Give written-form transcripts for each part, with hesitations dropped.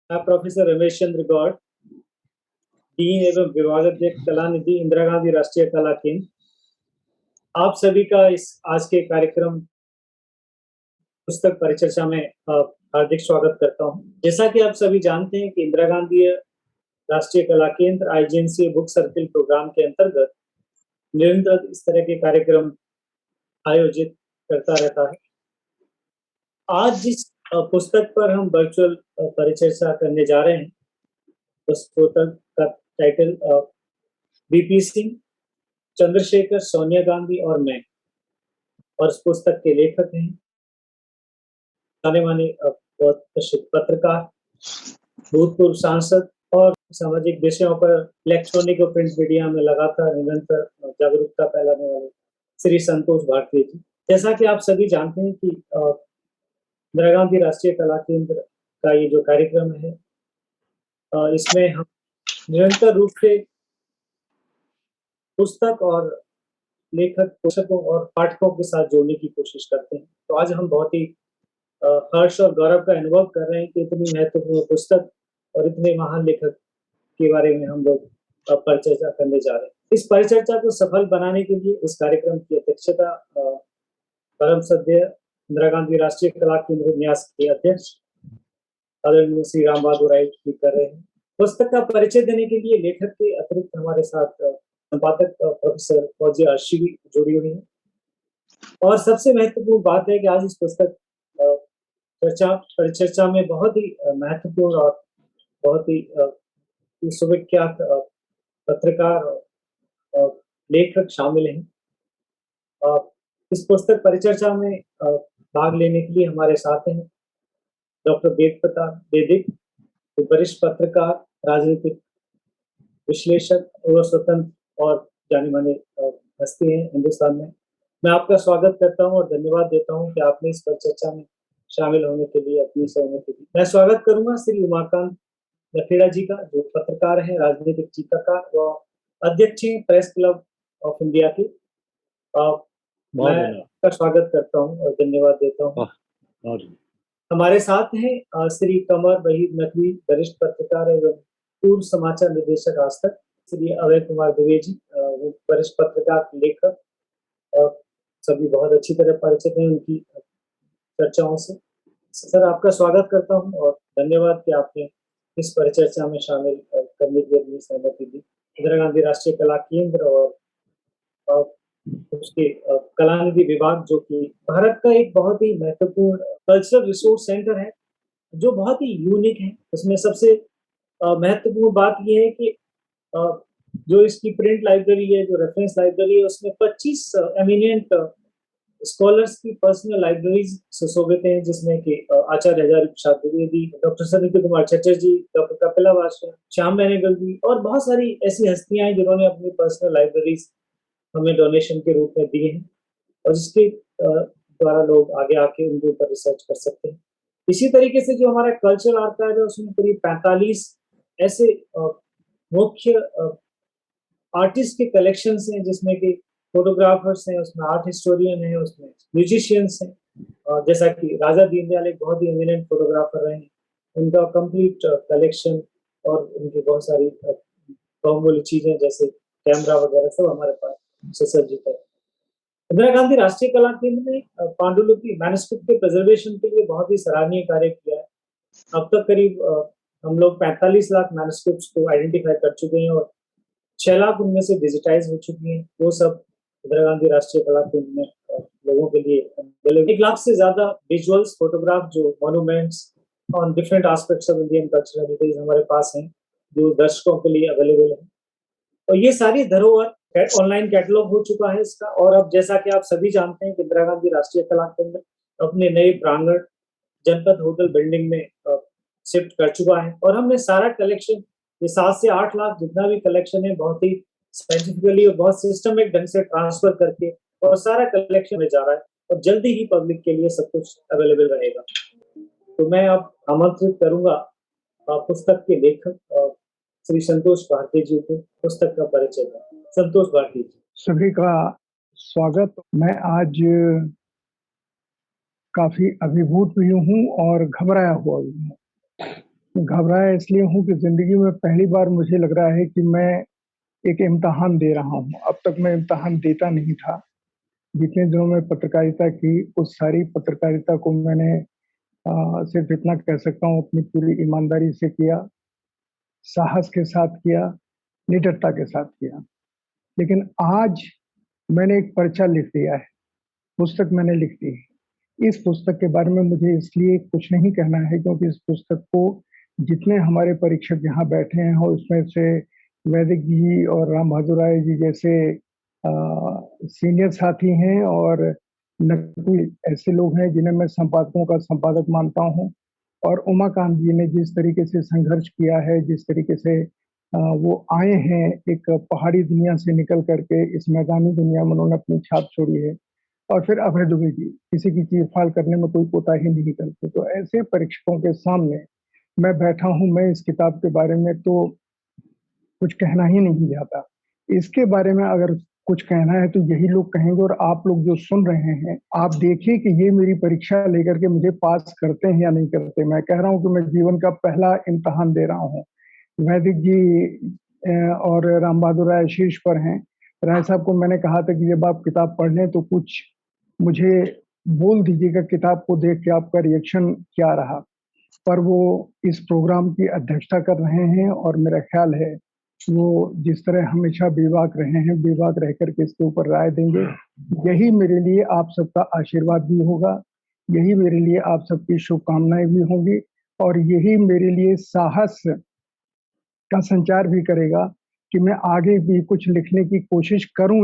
मैं professor Ramesh Chandra Gaur, dean एवं विभागाध्यक्ष कला निधि, इंदिरा गांधी राष्ट्रीय कला केंद्र। आप सभी का इस आज के कार्यक्रम पुस्तक परिचर्चा में हार्दिक स्वागत करता हूं। जैसा कि आप सभी जानते हैं कि इंदिरा गांधी राष्ट्रीय कला केंद्र IGNC बुक सर्किल प्रोग्राम के अंतर्गत निरंतर इस तरह के कार्यक्रम आयोजित करता रहता है। आज जिस पुस्तक पर हम वर्चुअल परिचर्चा करने जा रहे हैं, उस पुस्तक का टाइटल BP सिंह, चंद्रशेखर, सोनिया गांधी और मैं, और इस पुस्तक के लेखक हैं जाने माने बहुत प्रसिद्ध पत्रकार, भूतपूर्व सांसद और सामाजिक विषयों पर इलेक्ट्रॉनिक और प्रिंट मीडिया में लगातार निरंतर जागरूकता फैलाने वाले श्री संतोष भारती जी। जैसा कि आप सभी जानते हैं कि इंदिरा गांधी राष्ट्रीय कला केंद्र का ये जो कार्यक्रम है, इसमें हम निरंतर रूप से पुस्तक और लेखक, पोषकों और पाठकों के साथ जोड़ने की कोशिश करते हैं। तो आज हम बहुत ही हर्ष और गौरव का अनुभव कर रहे हैं कि इतनी महत्वपूर्ण पुस्तक और इतने महान लेखक के बारे में हम लोग परिचर्चा करने जा रहे हैं। इस परिचर्चा को सफल बनाने के लिए इस कार्यक्रम की अध्यक्षता परम श्रद्धेय इंदिरा गांधी राष्ट्रीय कला केंद्र न्यास के अध्यक्ष आदरणीय श्री राम बहादुर राय जी कर रहे हैं। पुस्तक का परिचय देने के लिए लेखक के अतिरिक्त हमारे साथ संपादक प्रोफेसर फौजिया अर्शी जुड़ी हुई है। और सबसे महत्वपूर्ण बात है कि आज इस पुस्तक परिचर्चा में बहुत ही महत्वपूर्ण और बहुत ही सुविख्यात पत्रकार और लेखक शामिल हैं। इस पुस्तक परिचर्चा में भाग लेने के लिए हमारे साथ हैं डॉक्टर वेद प्रताप वेदिक, वरिष्ठ पत्रकार, राजनीतिक विश्लेषक और स्वतंत्र और जाने माने हस्ती हैं हिंदुस्तान में। मैं आपका स्वागत करता हूं और धन्यवाद देता हूं कि आपने इस परिचर्चा में शामिल होने के लिए, अपनी होने के लिए। मैं स्वागत करूंगा श्री उमाकांत लखेड़ा जी का, जो पत्रकार हैं, राजनीतिक टीकाकार व अध्यक्ष हैं प्रेस क्लब ऑफ इंडिया के। मैं आपका स्वागत करता हूं और धन्यवाद देता हूं। हमारे साथ हैं श्री कमर वहीद नकवी, वरिष्ठ पत्रकार एवं पूर्व समाचार निदेशक आज तक। श्री अभय कुमार दुबे जी, वरिष्ठ पत्रकार, लेखक, और सभी बहुत अच्छी तरह परिचित हैं उनकी चर्चाओं से। सर, आपका स्वागत करता हूं और धन्यवाद कि आपने इस परिचर्चा में शामिल करने की अपनी सहमति दी। इंदिरा गांधी राष्ट्रीय कला केंद्र और उसके कला निधि विभाग, जो कि भारत का एक बहुत ही महत्वपूर्ण कल्चरल रिसोर्स सेंटर है, जो बहुत ही यूनिक है। उसमें सबसे महत्वपूर्ण बात यह है कि जो इसकी प्रिंट लाइब्रेरी है, जो रेफरेंस लाइब्रेरी है, उसमें 25 एमिनेंट स्कॉलर्स की पर्सनल लाइब्रेरीज सुशोभित हैं, जिसमें कि आचार्य हजारी प्रसाद द्विवेदी, डॉक्टर सन्निधि कुमार चटर्जी, डॉक्टर कपिला वाजपेयी, श्याम बेनेगल जी और बहुत सारी ऐसी हस्तियां हैं जिन्होंने अपनी पर्सनल लाइब्रेरीज हमें डोनेशन के रूप में दिए हैं, और जिसके द्वारा लोग आगे आके उनके ऊपर रिसर्च कर सकते हैं। इसी तरीके से जो हमारा कल्चरल आर्काइव है, उसमें करीब 45 ऐसे मुख्य आर्टिस्ट के कलेक्शंस हैं, जिसमें कि फोटोग्राफर्स हैं, उसमें आर्ट हिस्टोरियन है, उसमें म्यूजिशियंस हैं, जैसा कि राजा दीनदयाल एक बहुत ही एमिनेंट फोटोग्राफर रहे हैं, उनका कंप्लीट कलेक्शन और उनकी बहुत सारी बहुमूल्य चीजें जैसे कैमरा वगैरह सब हमारे पास सुसज्जित है। इंदिरा गांधी राष्ट्रीय कला केंद्र ने पांडुलिपि मैन्युस्क्रिप्ट के प्रिजर्वेशन के लिए बहुत ही सराहनीय कार्य किया है। अब तक करीब हम लोग 45 लाख मैन्युस्क्रिप्ट्स को आइडेंटिफाई कर चुके हैं और 6 लाख उनमें से डिजिटाइज हो चुकी हैं। वो सब इंदिरा गांधी राष्ट्रीय कला केंद्र में लोगों के लिए 1 लाख से ज्यादा विजुअल्स, फोटोग्राफ, जो monuments on different aspects of Indian cultural heritage हमारे पास हैं, जो दर्शकों के लिए अवेलेबल है। और ये सारी धरोहर ऑनलाइन कैटलॉग हो चुका है इसका। और अब जैसा कि आप सभी जानते हैं कि इंदिरा गांधी राष्ट्रीय कला केंद्र अपने नए प्रांगण जनपद होटल बिल्डिंग में शिफ्ट कर चुका है, और हमने सारा कलेक्शन, ये 7 से 8 लाख जितना भी कलेक्शन है, बहुत ही साइंटिफिकली और बहुत सिस्टमेटिक ढंग से ट्रांसफर करके और सारा कलेक्शन में जा रहा है, और जल्दी ही पब्लिक के लिए सब कुछ अवेलेबल रहेगा। तो मैं अब आमंत्रित करूंगा पुस्तक के लेखक श्री संतोष भारती जी को पुस्तक का परिचय दें। संतोष भारती जी। सभी का स्वागत। मैं आज काफी अभिभूत भी हूँ और घबराया हुआ भी हूँ। घबराया इसलिए हूँ कि ज़िंदगी में पहली बार मुझे लग रहा है कि मैं एक इम्तिहान दे रहा हूँ। अब तक मैं इम्तिहान देता नहीं था। जितने दिनों में पत्रकारिता की, उस सारी पत्रकारिता को मैंने सिर्फ़ इतना कह सकता हूँ अपनी पूरी ईमानदारी से किया, साहस के साथ किया, निडरता के साथ किया। लेकिन आज मैंने एक पर्चा लिख दिया है, पुस्तक मैंने लिख दी है। इस पुस्तक के बारे में मुझे इसलिए कुछ नहीं कहना है क्योंकि इस पुस्तक को जितने हमारे परीक्षक यहाँ बैठे हैं और उसमें से वैदिक जी और राम बहादुर राय जी जैसे सीनियर साथी हैं और नकुल ऐसे लोग हैं जिन्हें मैं संपादकों का संपादक मानता हूँ और उमाकांत जी ने जिस तरीके से संघर्ष किया है, जिस तरीके से वो आए हैं एक पहाड़ी दुनिया से निकल करके इस मैदानी दुनिया में उन्होंने अपनी छाप छोड़ी है और फिर अभय दुबे जी, किसी की चीर-फाड़ करने में कोई कोताही नहीं करते। तो ऐसे परीक्षकों के सामने मैं बैठा हूँ, मैं इस किताब के बारे में तो कुछ कहना ही नहीं चाहता। इसके बारे में अगर कुछ कहना है तो यही लोग कहेंगे और आप लोग जो सुन रहे हैं, आप देखिए कि ये मेरी परीक्षा लेकर के मुझे पास करते हैं या नहीं करते। मैं कह रहा हूँ कि मैं जीवन का पहला इम्तिहान दे रहा हूँ। वैदिक जी और राम बहादुर राय शीर्ष पर हैं। राय साहब को मैंने कहा था कि जब आप किताब पढ़ लें तो कुछ मुझे बोल दीजिएगा किताब को देख के आपका रिएक्शन क्या रहा। पर वो इस प्रोग्राम की अध्यक्षता कर रहे हैं और मेरा ख्याल है वो जिस तरह हमेशा बेबाक रहे हैं, बेबाक रह कर के इसके ऊपर राय देंगे। यही मेरे लिए आप सबका आशीर्वाद भी होगा, यही मेरे लिए आप सबकी शुभकामनाएँ भी होंगी और यही मेरे लिए साहस का संचार भी करेगा कि मैं आगे भी कुछ लिखने की कोशिश करूँ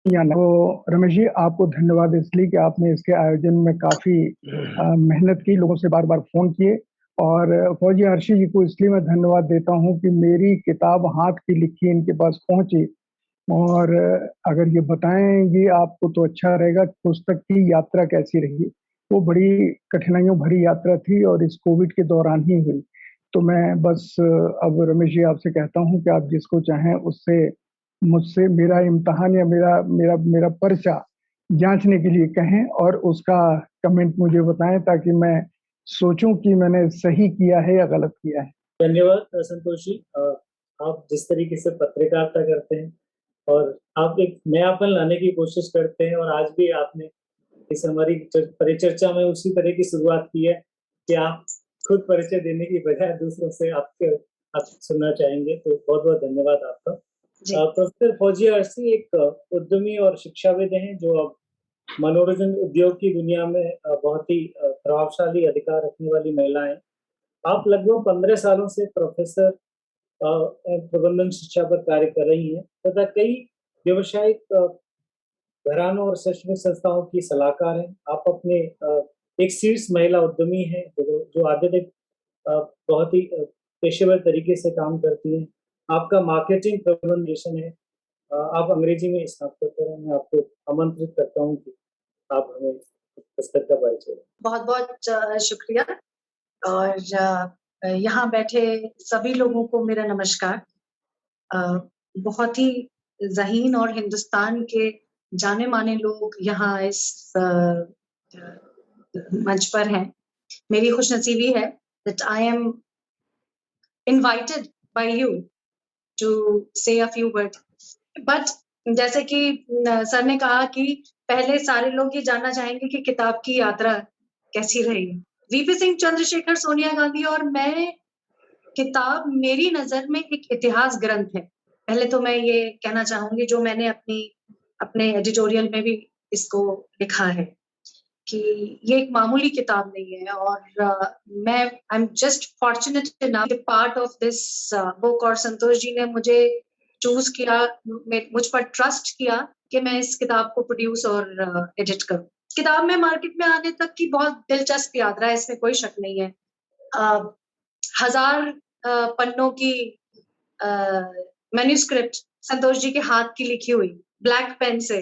या ना। तो रमेश जी आपको धन्यवाद इसलिए कि आपने इसके आयोजन में काफ़ी मेहनत की, लोगों से बार-बार फ़ोन किए और फौजी अर्शी जी को इसलिए मैं धन्यवाद देता हूँ कि मेरी किताब हाथ की लिखी इनके पास पहुँची और अगर ये बताएँगी आपको तो अच्छा रहेगा कि पुस्तक की यात्रा कैसी रही। वो बड़ी कठिनाइयों भरी यात्रा थी और इस कोविड के दौरान ही हुई। तो मैं बस अब रमेश जी आपसे कहता हूँ कि आप जिसको चाहें उससे मुझसे मेरा इम्तिहान या मेरा मेरा मेरा पर्चा जाँचने के लिए कहें और उसका कमेंट मुझे बताएँ ताकि मैं सोचूँ कि मैंने सही किया है या गलत किया है। धन्यवाद संतोष जी। आप जिस तरीके से पत्रकारिता करते हैं और आप एक नयापन लाने की कोशिश करते हैं और आज भी आपने इस हमारी परिचर्चा में उसी तरह की शुरुआत की है कि आप खुद परिचय देने की बजाय दूसरों से आप सुनना चाहेंगे, तो बहुत-बहुत धन्यवाद आपका। प्रोफेसर फौजिया अर्शी एक उद्यमी और शिक्षाविद हैं जो अब मनोरंजन उद्योग की दुनिया में बहुत ही प्रभावशाली अधिकार रखने वाली महिला हैं। आप लगभग 15 सालों से प्रोफेसर प्रबंधन शिक्षा पर कार्य कर रही हैं तथा कई व्यावसायिक घरानों और शैक्षणिक संस्थाओं की सलाहकार हैं। आप अपने एक शीर्ष महिला उद्यमी हैं जो आधुनिक बहुत ही पेशेवर तरीके से काम करती हैं। आपका मार्केटिंग प्रबंधन है। आप अंग्रेजी में स्नातकोत्तर हैं। मैं आपको आमंत्रित करता हूँ कि आप हमें पुस्तक का परिचय दें। बहुत-बहुत शुक्रिया और यहाँ बैठे सभी लोगों को मेरा नमस्कार। बहुत ही ज़हीन और हिंदुस्तान के जाने-माने लोग यहाँ इस मंच पर हैं। मेरी खुशनसीबी है that I am invited by you to say a few words. But जैसे कि सर ने कहा कि पहले सारे लोग ये जानना चाहेंगे कि किताब की यात्रा कैसी रही। वीपी सिंह चंद्रशेखर, सोनिया गांधी और मैं किताब मेरी नज़र में एक इतिहास ग्रंथ है। पहले तो मैं ये कहना चाहूँगी जो मैंने अपने एडिटोरियल में भी इसको लिखा है कि ये एक मामूली किताब नहीं है और मैं I am just fortunate enough to part of this book और संतोष जी ने मुझे चूज़ किया, मुझ पर ट्रस्ट किया कि मैं इस किताब को प्रोड्यूस और एडिट करूँ। किताब में मार्केट में आने तक की बहुत दिलचस्प यात्रा है, इसमें कोई शक नहीं है। 1000 पन्नों की मैन्युस्क्रिप्ट संतोष जी के हाथ की लिखी हुई ब्लैक पेन से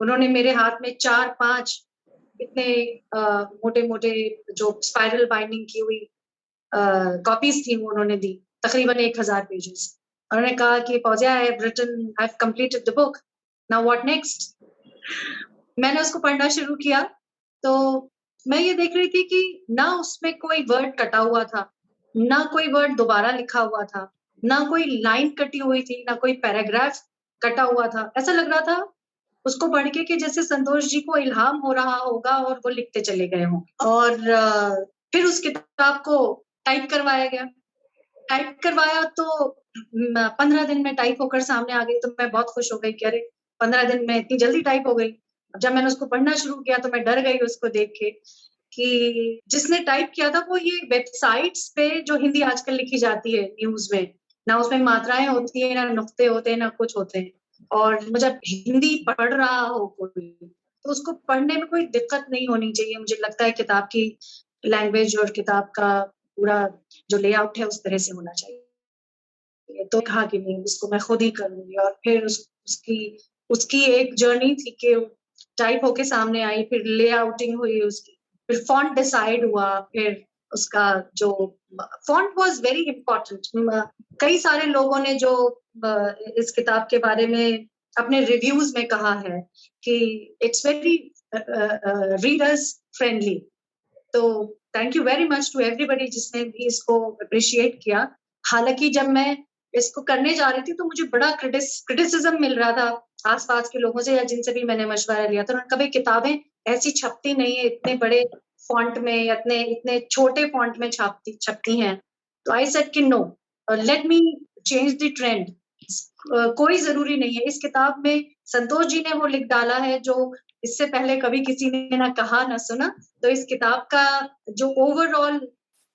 उन्होंने मेरे हाथ में 4-5 इतने मोटे-मोटे जो स्पाइरल बाइंडिंग की हुई कॉपीज थी वो उन्होंने दी, तकरीबन 1000 पेजेस। उन्होंने कहा कि Fauzia I have completed the book, now what next? मैंने उसको पढ़ना शुरू किया तो मैं ये देख रही थी कि ना उसमें कोई वर्ड कटा हुआ था, ना कोई वर्ड दोबारा लिखा हुआ था, ना कोई लाइन कटी हुई थी, ना कोई पैराग्राफ कटा हुआ था। ऐसा लग रहा था उसको पढ़ के कि जैसे संतोष जी को इल्हाम हो रहा होगा और वो लिखते चले गए हों। और फिर उस किताब को टाइप करवाया गया। टाइप करवाया तो 15 दिन में टाइप होकर सामने आ गई, तो मैं बहुत खुश हो गई कि अरे 15 दिन में इतनी जल्दी टाइप हो गई। अब जब मैंने उसको पढ़ना शुरू किया तो मैं डर गई उसको देख के कि जिसने टाइप किया था वो ये वेबसाइट्स पे जो हिंदी आजकल लिखी जाती है न्यूज़ में, ना उसमें मात्राएँ होती हैं, ना नुक्ते होते हैं, ना कुछ होते हैं। और जब हिंदी पढ़ रहा हो कोई, तो उसको पढ़ने में कोई दिक्कत नहीं होनी चाहिए। मुझे लगता है किताब की लैंग्वेज और किताब का पूरा जो लेआउट है उस तरह से होना चाहिए। तो कहा कि नहीं, उसको मैं खुद ही करूँगी। और फिर उसकी उसकी एक जर्नी थी कि टाइप होके सामने आई, फिर लेआउटिंग हुई उसकी, फिर फ़ॉन्ट डिसाइड हुआ, फिर उसका जो फ़ॉन्ट वाज़ वेरी इम्पोर्टेंट। कई सारे लोगों ने जो इस किताब के बारे में अपने रिव्यूज़ में कहा है कि इट्स वेरी रीडर्स फ्रेंडली। तो thank you very much to everybody जिसने भी इसको अप्रिशिएट किया। हालाँकि जब मैं इसको करने जा रही थी तो मुझे बड़ा क्रिटिसिज़्म मिल रहा था आस-पास के लोगों से या जिनसे भी मैंने मशवरा लिया था। उन्होंने कहा, "भई किताबें ऐसी छपती नहीं है, इतने बड़े फ़ॉन्ट में या इतने इतने छोटे फ़ॉन्ट में छपती हैं।" तो आई सेड कि no, let me change the trend. कोई ज़रूरी नहीं है। इस किताब में संतोष जी ने वो लिख डाला है जो इससे पहले कभी किसी ने ना कहा ना सुना। तो इस किताब का जो ओवरऑल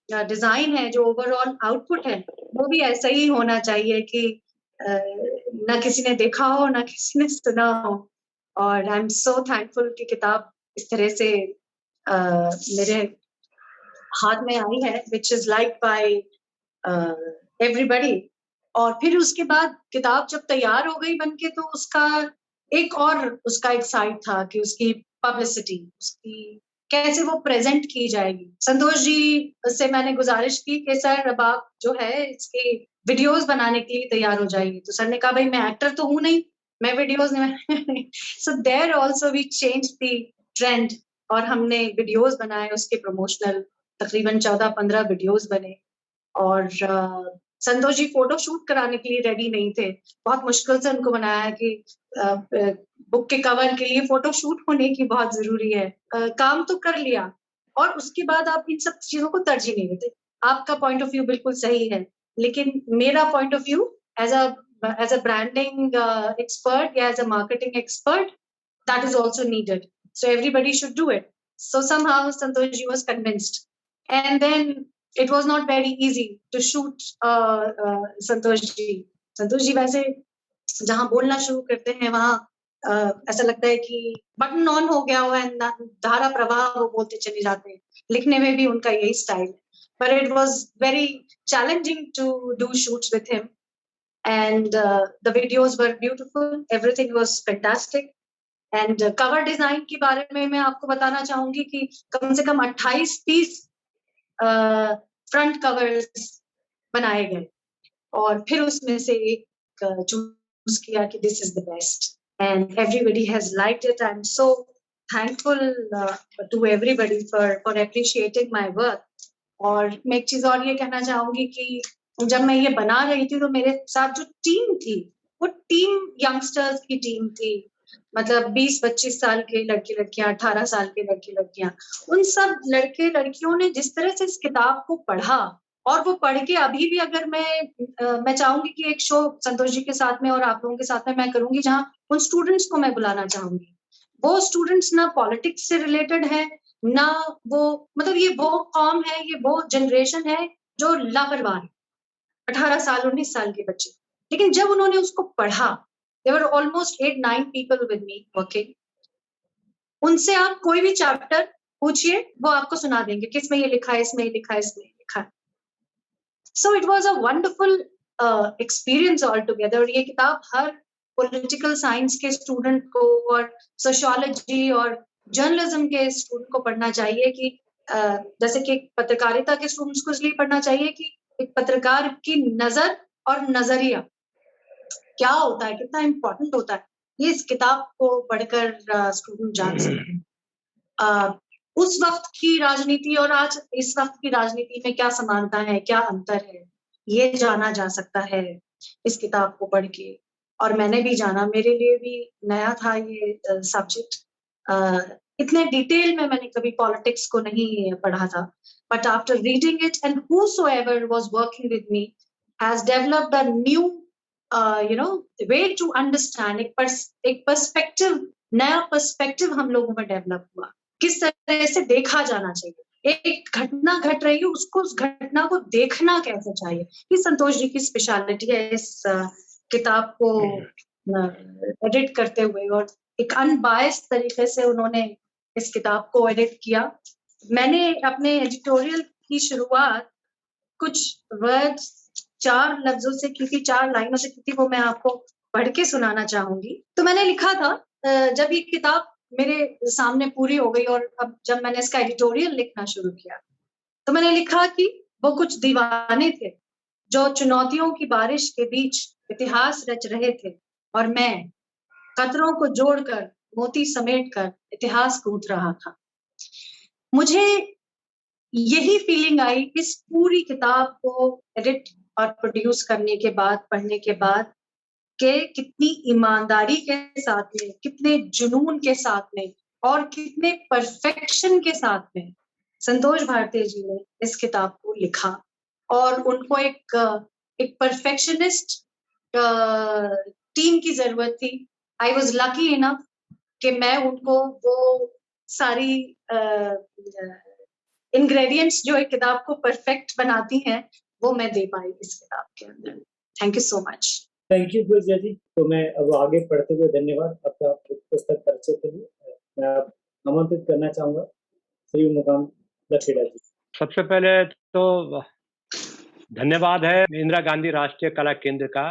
डिज़ाइन है, जो ओवरऑल आउटपुट है, वो भी ऐसा ही होना चाहिए कि ना किसी ने देखा हो, ना किसी ने सुना हो। और आई एम सो थैंकफुल कि किताब इस तरह से मेरे हाथ में आई है, which is liked by everybody. और फिर उसके बाद किताब जब तैयार हो गई बन के तो उसका एक साइड था कि उसकी पब्लिसिटी, उसकी कैसे वो प्रेज़ेंट की जाएगी। संतोष जी से मैंने गुज़ारिश की कि सर अब आप जो है इसकी वीडियोज़ बनाने के लिए तैयार हो जाइए। तो सर ने कहा, भई मैं एक्टर तो हूँ नहीं, मैं वीडियोज़ नहीं so there also we changed the trend और हमने वीडियोज़ बनाए उसके प्रमोशनल, तकरीबन 14-15 वीडियोज़ बने। और संतोष जी फ़ोटो शूट कराने के लिए रेडी नहीं थे। बहुत मुश्किल से उनको मनाया कि बुक के कवर के लिए फ़ोटो शूट होने की बहुत ज़रूरी है। काम तो कर लिया और उसके बाद आप इन सब चीज़ों को तरजीह नहीं देते। आपका पॉइंट ऑफ व्यू बिल्कुल सही है, लेकिन मेरा point of view as a branding expert या as a marketing expert, that is also needed. So everybody should do it. So somehow Santosh ji was convinced. And then it was not very easy to shoot Santosh ji. Santosh ji वैसे जहाँ बोलना शुरू करते हैं वहाँ ऐसा लगता है कि बटन ऑन हो गया हो एंड धारा प्रवाह वो बोलते चले जाते हैं। लिखने में भी उनका यही स्टाइल है। But it was very challenging to do shoots with him. And the videos were beautiful. Everything was fantastic. And cover design के बारे में मैं आपको बताना चाहूंगी कि कम से कम 28-30 फ्रंट कवर्स बनाए गए और फिर उसमें से एक चूज किया कि this is the best and everybody has liked it. I am so thankful to everybody for appreciating my work. और मैं एक चीज और ये कहना चाहूंगी कि जब मैं ये बना रही थी तो मेरे साथ जो टीम थी वो टीम यंगस्टर्स की टीम थी। मतलब 20-25 साल के लड़के लड़कियां, 18 साल के लड़के लड़कियां, उन सब लड़के लड़कियों ने जिस तरह से इस किताब को पढ़ा और वो पढ़ के अभी भी अगर मैं चाहूंगी कि एक शो संतोष जी के साथ में और आप लोगों के साथ में मैं करूंगी जहां उन स्टूडेंट्स को मैं बुलाना चाहूंगी। वो स्टूडेंट्स ना पॉलिटिक्स से रिलेटेड है, ना वो मतलब ये वो कौम है, ये वो जनरेशन है जो लापरवाह है। 18 साल 19 साल के बच्चे, लेकिन जब उन्होंने उसको पढ़ा, there were almost 8-9 people with me working. उनसे आप कोई भी चैप्टर पूछिए वो आपको सुना देंगे कि इसमें ये लिखा है, इसमें ये लिखा है, इसमें ये लिखा है। So it was a wonderful experience altogether। और ये किताब हर पॉलिटिकल साइंस के स्टूडेंट को और सोशियोलॉजी और जर्नलिज्म के स्टूडेंट को पढ़ना चाहिए कि जैसे कि पत्रकारिता के स्टूडेंट्स को इसलिए पढ़ना चाहिए कि एक पत्रकार की नजर और नजरिया क्या होता है, कितना इम्पोर्टेंट होता है, ये इस किताब को पढ़कर स्टूडेंट जान सकते हैं। उस वक्त की राजनीति और आज इस वक्त की राजनीति में क्या समानता है, क्या अंतर है, ये जाना जा सकता है इस किताब को पढ़ के। और मैंने भी जाना, मेरे लिए भी नया था ये सब्जेक्ट। इतने डिटेल में मैंने कभी पॉलिटिक्स को नहीं पढ़ा था, but after reading it and whosoever was working with me has developed a new way to understand, एक पर्सपेक्टिव, नया पर्सपेक्टिव हम लोगों में डेवलप हुआ, किस तरह से देखा जाना चाहिए। एक घटना घट रही है, उसको, उस घटना को देखना कैसे चाहिए। ये संतोष जी की स्पेशलिटी है इस किताब को एडिट करते हुए, और एक अनबायस्ड तरीके से उन्होंने इस किताब को एडिट किया। मैंने अपने एडिटोरियल की शुरुआत कुछ वर्ड्स, 4 लफ्जों से की थी, 4 लाइनों से की थी, वो मैं आपको पढ़ के सुनाना चाहूंगी। तो मैंने लिखा था, जब ये किताब मेरे सामने पूरी हो गई और अब जब मैंने इसका एडिटोरियल लिखना शुरू किया, तो मैंने लिखा कि वो कुछ दीवाने थे जो चुनौतियों की बारिश के बीच इतिहास रच रहे थे, और मैं कतरों को जोड़कर, मोती समेटकर इतिहास गूंथ रहा था। मुझे यही फीलिंग आई इस पूरी किताब को एडिट और प्रोड्यूस करने के बाद, पढ़ने के बाद, कि कितनी ईमानदारी के साथ में, कितने जुनून के साथ में और कितने परफेक्शन के साथ में संतोष भारती जी ने इस किताब को लिखा। और उनको एक परफेक्शनिस्ट टीम की जरूरत थी। आई वॉज लकी इनफ कि मैं उनको वो सारी इंग्रेडिएंट्स जो एक किताब को परफेक्ट बनाती हैं, वो मैं दे पाई इस किताब के अंदर। Thank you so much. Thank you Gulzia ji. तो मैं अब आगे पढ़ते हुए धन्यवाद आपका पुस्तक परिचय के लिए मैं आमंत्रित करना चाहूंगा श्री मुकाम लखेड़ा जी। सबसे पहले तो धन्यवाद है इंदिरा गांधी राष्ट्रीय कला केंद्र का।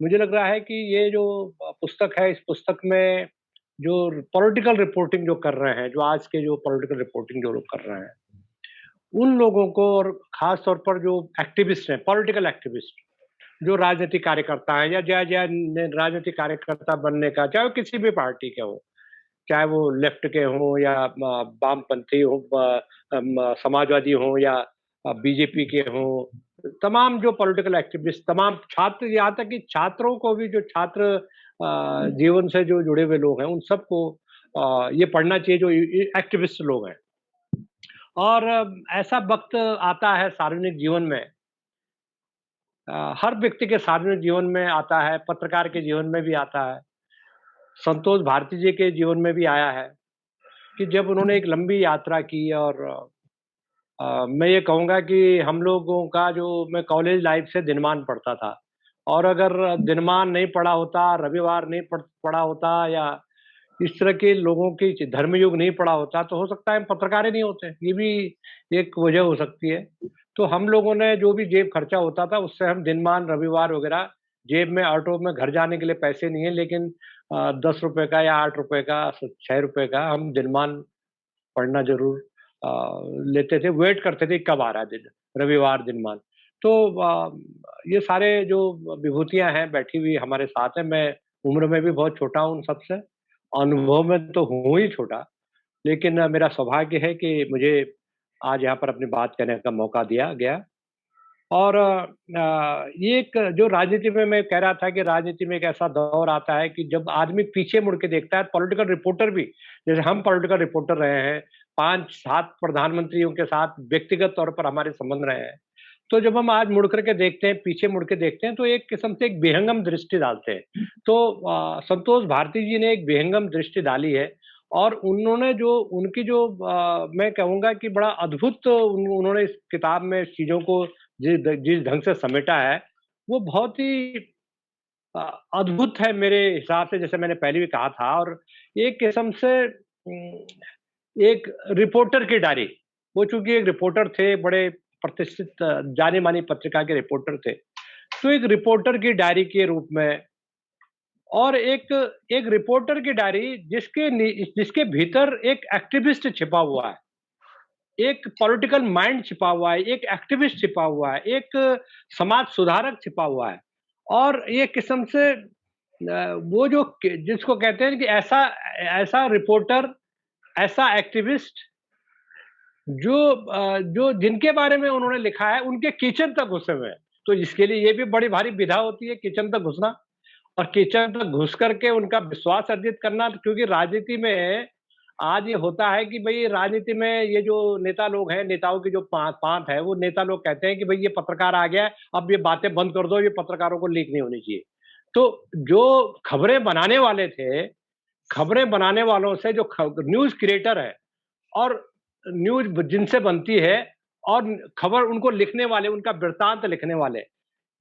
मुझे लग रहा है कि ये जो पुस्तक है, इस पुस्तक में जो पॉलिटिकल रिपोर्टिंग जो कर रहे हैं, जो आज के जो पॉलिटिकल रिपोर्टिंग जो लोग कर रहे हैं, उन लोगों को, और खास तौर पर जो एक्टिविस्ट हैं, पॉलिटिकल एक्टिविस्ट, जो राजनीतिक कार्यकर्ता हैं या राजनीतिक कार्यकर्ता बनने का, चाहे वो किसी भी पार्टी के हो, चाहे वो लेफ्ट के हों या वामपंथी हो, समाजवादी हों या बीजेपी के हों, तमाम जो पॉलिटिकल एक्टिविस्ट, तमाम छात्र, यहाँ तक कि छात्रों को भी, जो छात्र जीवन से जो जुड़े हुए लोग हैं, उन सबको ये पढ़ना चाहिए जो एक्टिविस्ट लोग हैं। और ऐसा वक्त आता है सार्वजनिक जीवन में, हर व्यक्ति के सार्वजनिक जीवन में आता है, पत्रकार के जीवन में भी आता है, संतोष भारती जी के जीवन में भी आया है, कि जब उन्होंने एक लंबी यात्रा की। और मैं ये कहूँगा कि हम लोगों का जो, मैं कॉलेज लाइफ से दिनमान पढ़ता था, और अगर दिनमान नहीं पढ़ा होता, रविवार नहीं पढ़ा होता, या इस तरह के लोगों की धर्मयुग नहीं पढ़ा होता, तो हो सकता है हम पत्रकार ही नहीं होते। ये भी एक वजह हो सकती है। तो हम लोगों ने जो भी जेब खर्चा होता था, उससे हम दिनमान, रविवार वगैरह, जेब में ऑटो में घर जाने के लिए पैसे नहीं है, लेकिन 10 रुपए का या 8 रुपए का, 6 रुपए का हम दिनमान पढ़ना जरूर लेते थे, वेट करते थे कब आ रहा है दिन, रविवार दिनमान। तो ये सारे जो विभूतियां हैं बैठी हुई हमारे साथ हैं। मैं उम्र में भी बहुत छोटा हूँ उन सबसे, अनुभव में तो हूँ ही छोटा, लेकिन मेरा सौभाग्य है कि मुझे आज यहाँ पर अपनी बात कहने का मौका दिया गया। और ये एक जो राजनीति में मैं कह रहा था कि राजनीति में एक ऐसा दौर आता है कि जब आदमी पीछे मुड़ के देखता है, पॉलिटिकल रिपोर्टर भी, जैसे हम पॉलिटिकल रिपोर्टर रहे हैं, 5-7 प्रधानमंत्रियों के साथ व्यक्तिगत तौर पर हमारे संबंध रहे हैं, तो जब हम आज मुड़ करके देखते हैं, पीछे मुड़ के देखते हैं, तो एक किस्म से एक विहंगम दृष्टि डालते हैं। तो संतोष भारती जी ने एक विहंगम दृष्टि डाली है, और उन्होंने जो, उनकी जो मैं कहूँगा कि बड़ा अद्भुत उन्होंने इस किताब में चीज़ों को जिस ढंग से समेटा है, वो बहुत ही अद्भुत है मेरे हिसाब से, जैसे मैंने पहले भी कहा था। और एक किस्म से एक रिपोर्टर की डायरी, वो चूंकि एक रिपोर्टर थे, बड़े प्रतिष्ठित जानी मानी पत्रिका के रिपोर्टर थे, तो एक रिपोर्टर की डायरी के रूप में, और एक रिपोर्टर की डायरी जिसके भीतर एक एक्टिविस्ट छिपा हुआ है, एक पॉलिटिकल माइंड छिपा हुआ है, एक एक्टिविस्ट छिपा हुआ है, एक समाज सुधारक छिपा हुआ है। और ये किस्म से वो जो, जिसको कहते हैं कि ऐसा रिपोर्टर, ऐसा एक्टिविस्ट, जो जिनके बारे में उन्होंने लिखा है उनके किचन तक घुसे हुए हैं। तो इसके लिए ये भी बड़ी भारी विधा होती है किचन तक घुसना और किचन तक घुस करके उनका विश्वास अर्जित करना, क्योंकि राजनीति में आज ये होता है कि भई राजनीति में ये जो नेता लोग हैं, नेताओं की जो पाँत है, वो नेता लोग कहते हैं कि भई ये पत्रकार आ गया है, अब ये बातें बंद कर दो, ये पत्रकारों को लीक नहीं होनी चाहिए। तो जो खबरें बनाने वाले थे, खबरें बनाने वालों से जो न्यूज़ क्रिएटर है और न्यूज़ जिनसे बनती है और खबर उनको लिखने वाले, उनका वृत्तांत लिखने वाले,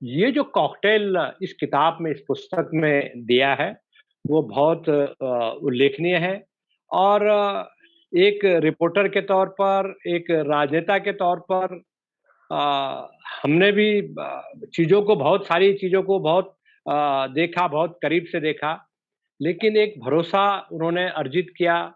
ये जो कॉकटेल इस किताब में, इस पुस्तक में दिया है, वो बहुत उल्लेखनीय है और एक रिपोर्टर के तौर पर, एक राजनेता के तौर पर हमने भी चीज़ों को, बहुत सारी चीज़ों को बहुत देखा, बहुत करीब से देखा, लेकिन एक भरोसा उन्होंने अर्जित किया,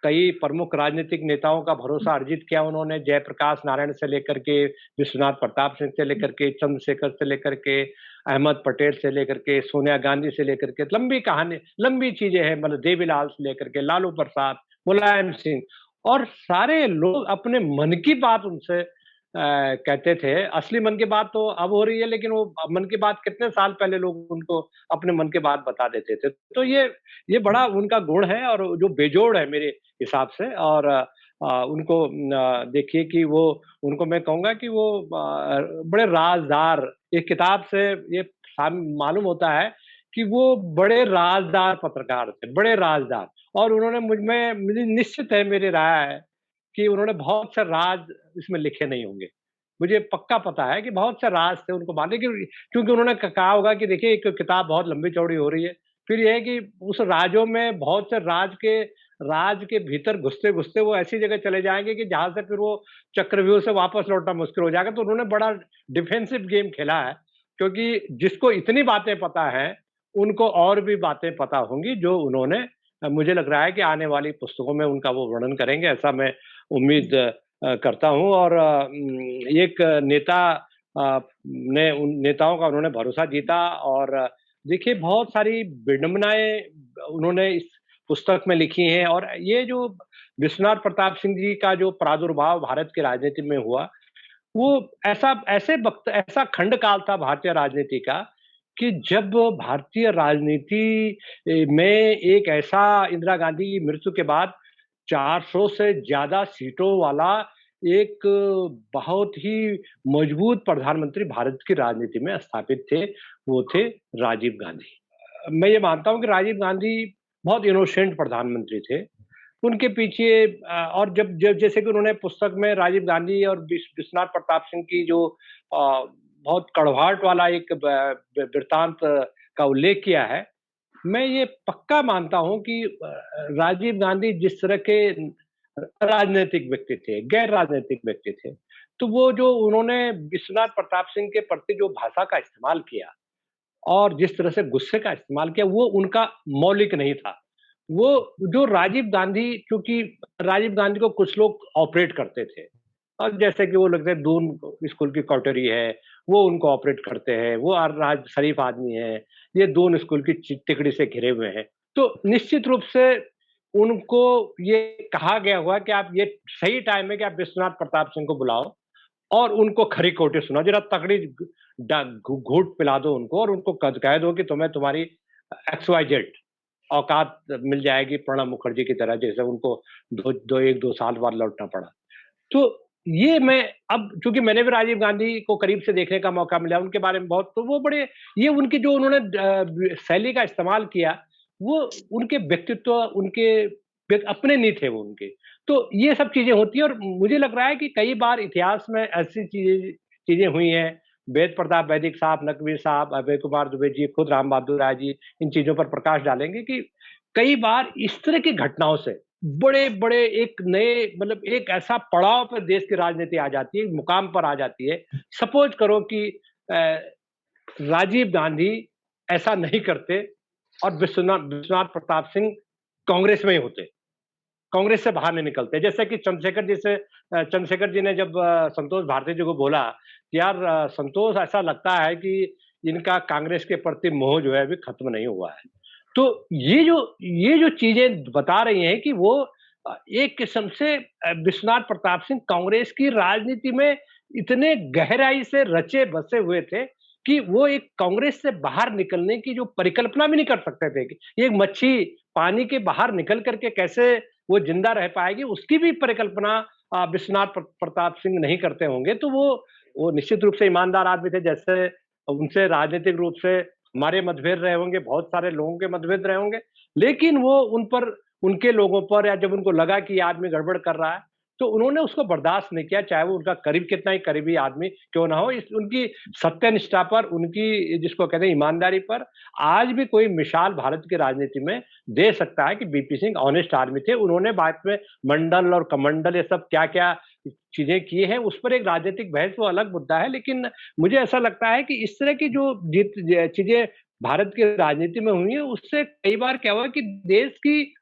कई प्रमुख राजनीतिक नेताओं का भरोसा अर्जित किया उन्होंने, जयप्रकाश नारायण से लेकर के, विश्वनाथ प्रताप सिंह से लेकर के, चंद्रशेखर से लेकर के, अहमद पटेल से लेकर के, सोनिया गांधी से लेकर के, लंबी कहानी, लंबी चीजें हैं, मतलब देवीलाल से लेकर के, लालू प्रसाद, मुलायम सिंह, और सारे लोग अपने मन की बात उनसे कहते थे। असली मन की बात तो अब हो रही है, लेकिन वो मन की बात कितने साल पहले लोग उनको अपने मन की बात बता देते थे। तो ये बड़ा उनका गुण है और जो बेजोड़ है मेरे हिसाब से। और उनको देखिए कि वो, उनको मैं कहूँगा कि वो बड़े राज़दार, एक किताब से ये मालूम होता है कि वो बड़े राज़दार पत्रकार थे, बड़े राज़दार। और उन्होंने मुझे निश्चित है, मेरी राय है कि उन्होंने बहुत से राज इसमें लिखे नहीं होंगे। मुझे पक्का पता है कि बहुत से राज थे उनको मालूम, क्योंकि उन्होंने कहा होगा कि देखिए एक किताब बहुत लंबी-चौड़ी हो रही है। फिर ये है कि उस राज्यों में बहुत से राज के भीतर घुसते-घुसते वो ऐसी जगह चले जाएँगे कि जहाँ से फिर वो चक्रव्यूह से वापस लौटना मुश्किल हो जाएगा। तो उन्होंने बड़ा डिफेंसिव गेम खेला है, क्योंकि जिसको इतनी बातें पता हैं, उनको और भी बातें पता होंगी जो उन्होंने, मुझे लग रहा है कि आने वाली पुस्तकों में उनका वो वर्णन करेंगे, ऐसा मैं उम्मीद करता हूँ। और एक नेता ने, उन नेताओं का उन्होंने भरोसा जीता और देखिए बहुत सारी विडंबनाएँ उन्होंने इस पुस्तक में लिखी हैं। और ये जो विश्वनाथ प्रताप सिंह जी का जो प्रादुर्भाव भारत की राजनीति में हुआ, वो ऐसा खंड काल था भारतीय राजनीति का कि जब भारतीय राजनीति में एक ऐसा, इंदिरा गांधी की मृत्यु के बाद 400 से ज़्यादा सीटों वाला एक बहुत ही मजबूत प्रधानमंत्री भारत की राजनीति में स्थापित थे, वो थे राजीव गांधी। मैं ये मानता हूँ कि राजीव गांधी बहुत इनोसेंट प्रधानमंत्री थे। उनके पीछे और जब जब जैसे कि उन्होंने पुस्तक में राजीव गांधी और विश्वनाथ प्रताप सिंह की जो बहुत कड़वाहट वाला एक वृत्तांत का उल्लेख किया है, मैं ये पक्का मानता हूँ कि राजीव गांधी जिस तरह के राजनीतिक व्यक्ति थे, गैर राजनीतिक व्यक्ति थे, तो वो जो उन्होंने विश्वनाथ प्रताप सिंह के प्रति जो भाषा का इस्तेमाल किया और जिस तरह से गुस्से का इस्तेमाल किया, वो उनका मौलिक नहीं था। वो जो राजीव गांधी, क्योंकि राजीव गांधी को कुछ लोग ऑपरेट करते थे और जैसे कि वो लगता है दून स्कूल की कौटरी है, वो उनको ऑपरेट करते हैं, वो राज शरीफ आदमी है, ये दून स्कूल की तिकड़ी से घिरे हुए हैं। तो निश्चित रूप से उनको ये कहा गया हुआ कि आप, ये सही टाइम है कि आप विश्वनाथ प्रताप सिंह को बुलाओ और उनको खरी खोटी सुनाओ, जरा तगड़ी घूट पिला दो उनको और उनको कह दो कि तुम्हें तुम्हारी XYZ औकात मिल जाएगी, प्रणब मुखर्जी की तरह, जैसे उनको 1-2 साल बाद लौटना पड़ा। तो ये मैं, अब चूँकि मैंने भी राजीव गांधी को करीब से देखने का मौका मिला, उनके बारे में बहुत, तो वो बड़े, ये उनकी जो उन्होंने शैली का इस्तेमाल किया, वो उनके व्यक्तित्व, उनके अपने नहीं थे वो उनके। तो ये सब चीज़ें होती हैं और मुझे लग रहा है कि कई बार इतिहास में ऐसी चीज़ें हुई हैं। वेद प्रताप वैदिक साहब, नकवी साहब, अभय कुमार दुबे जी, खुद राम बहादुर राय जी इन चीज़ों पर प्रकाश डालेंगे कि कई बार इस तरह की घटनाओं से बड़े-बड़े एक नए, मतलब एक ऐसा पड़ाव पर देश की राजनीति आ जाती है, मुकाम पर आ जाती है। सपोज़ करो कि राजीव गांधी ऐसा नहीं करते और विश्वनाथ प्रताप सिंह कांग्रेस में ही होते, कांग्रेस से बाहर नहीं निकलते। जैसे कि चंद्रशेखर जी ने जब संतोष भारती जी को बोला कि यार संतोष, ऐसा लगता है कि इनका कांग्रेस के प्रति मोह जो है अभी खत्म नहीं हुआ है। तो ये जो चीज़ें बता रही हैं कि वो एक किस्म से विश्वनाथ प्रताप सिंह कांग्रेस की राजनीति में इतने गहराई से रचे बसे हुए थे कि वो एक कांग्रेस से बाहर निकलने की जो परिकल्पना भी नहीं कर सकते थे कि ये एक मच्छी पानी के बाहर निकल करके कैसे वो जिंदा रह पाएगी, उसकी भी परिकल्पना विश्वनाथ प्रताप सिंह नहीं करते होंगे। तो वो निश्चित रूप से ईमानदार आदमी थे। जैसे उनसे राजनीतिक रूप से हमारे मतभेद रहे होंगे, बहुत सारे लोगों के मतभेद रहे होंगे, लेकिन वो उन पर, उनके लोगों पर, या जब उनको लगा कि ये आदमी गड़बड़ कर रहा है, तो उन्होंने उसको बर्दाश्त नहीं किया, चाहे वो उनका करीब कितना ही करीबी आदमी क्यों ना हो। इस उनकी सत्यनिष्ठा पर, उनकी जिसको कहते हैं ईमानदारी पर आज भी कोई मिसाल भारत की राजनीति में दे सकता है कि बीपी सिंह ऑनेस्ट आदमी थे। उन्होंने बाद में मंडल और कमंडल ये सब क्या-क्या चीजें की हैं, उस पर एक राजनीतिक बहस वो अलग मुद्दा है। लेकिन मुझे ऐसा लगता है कि इस तरह की जो चीजें भारत की राजनीति में हुई है, उससे कई बार क्या हुआ कि देश की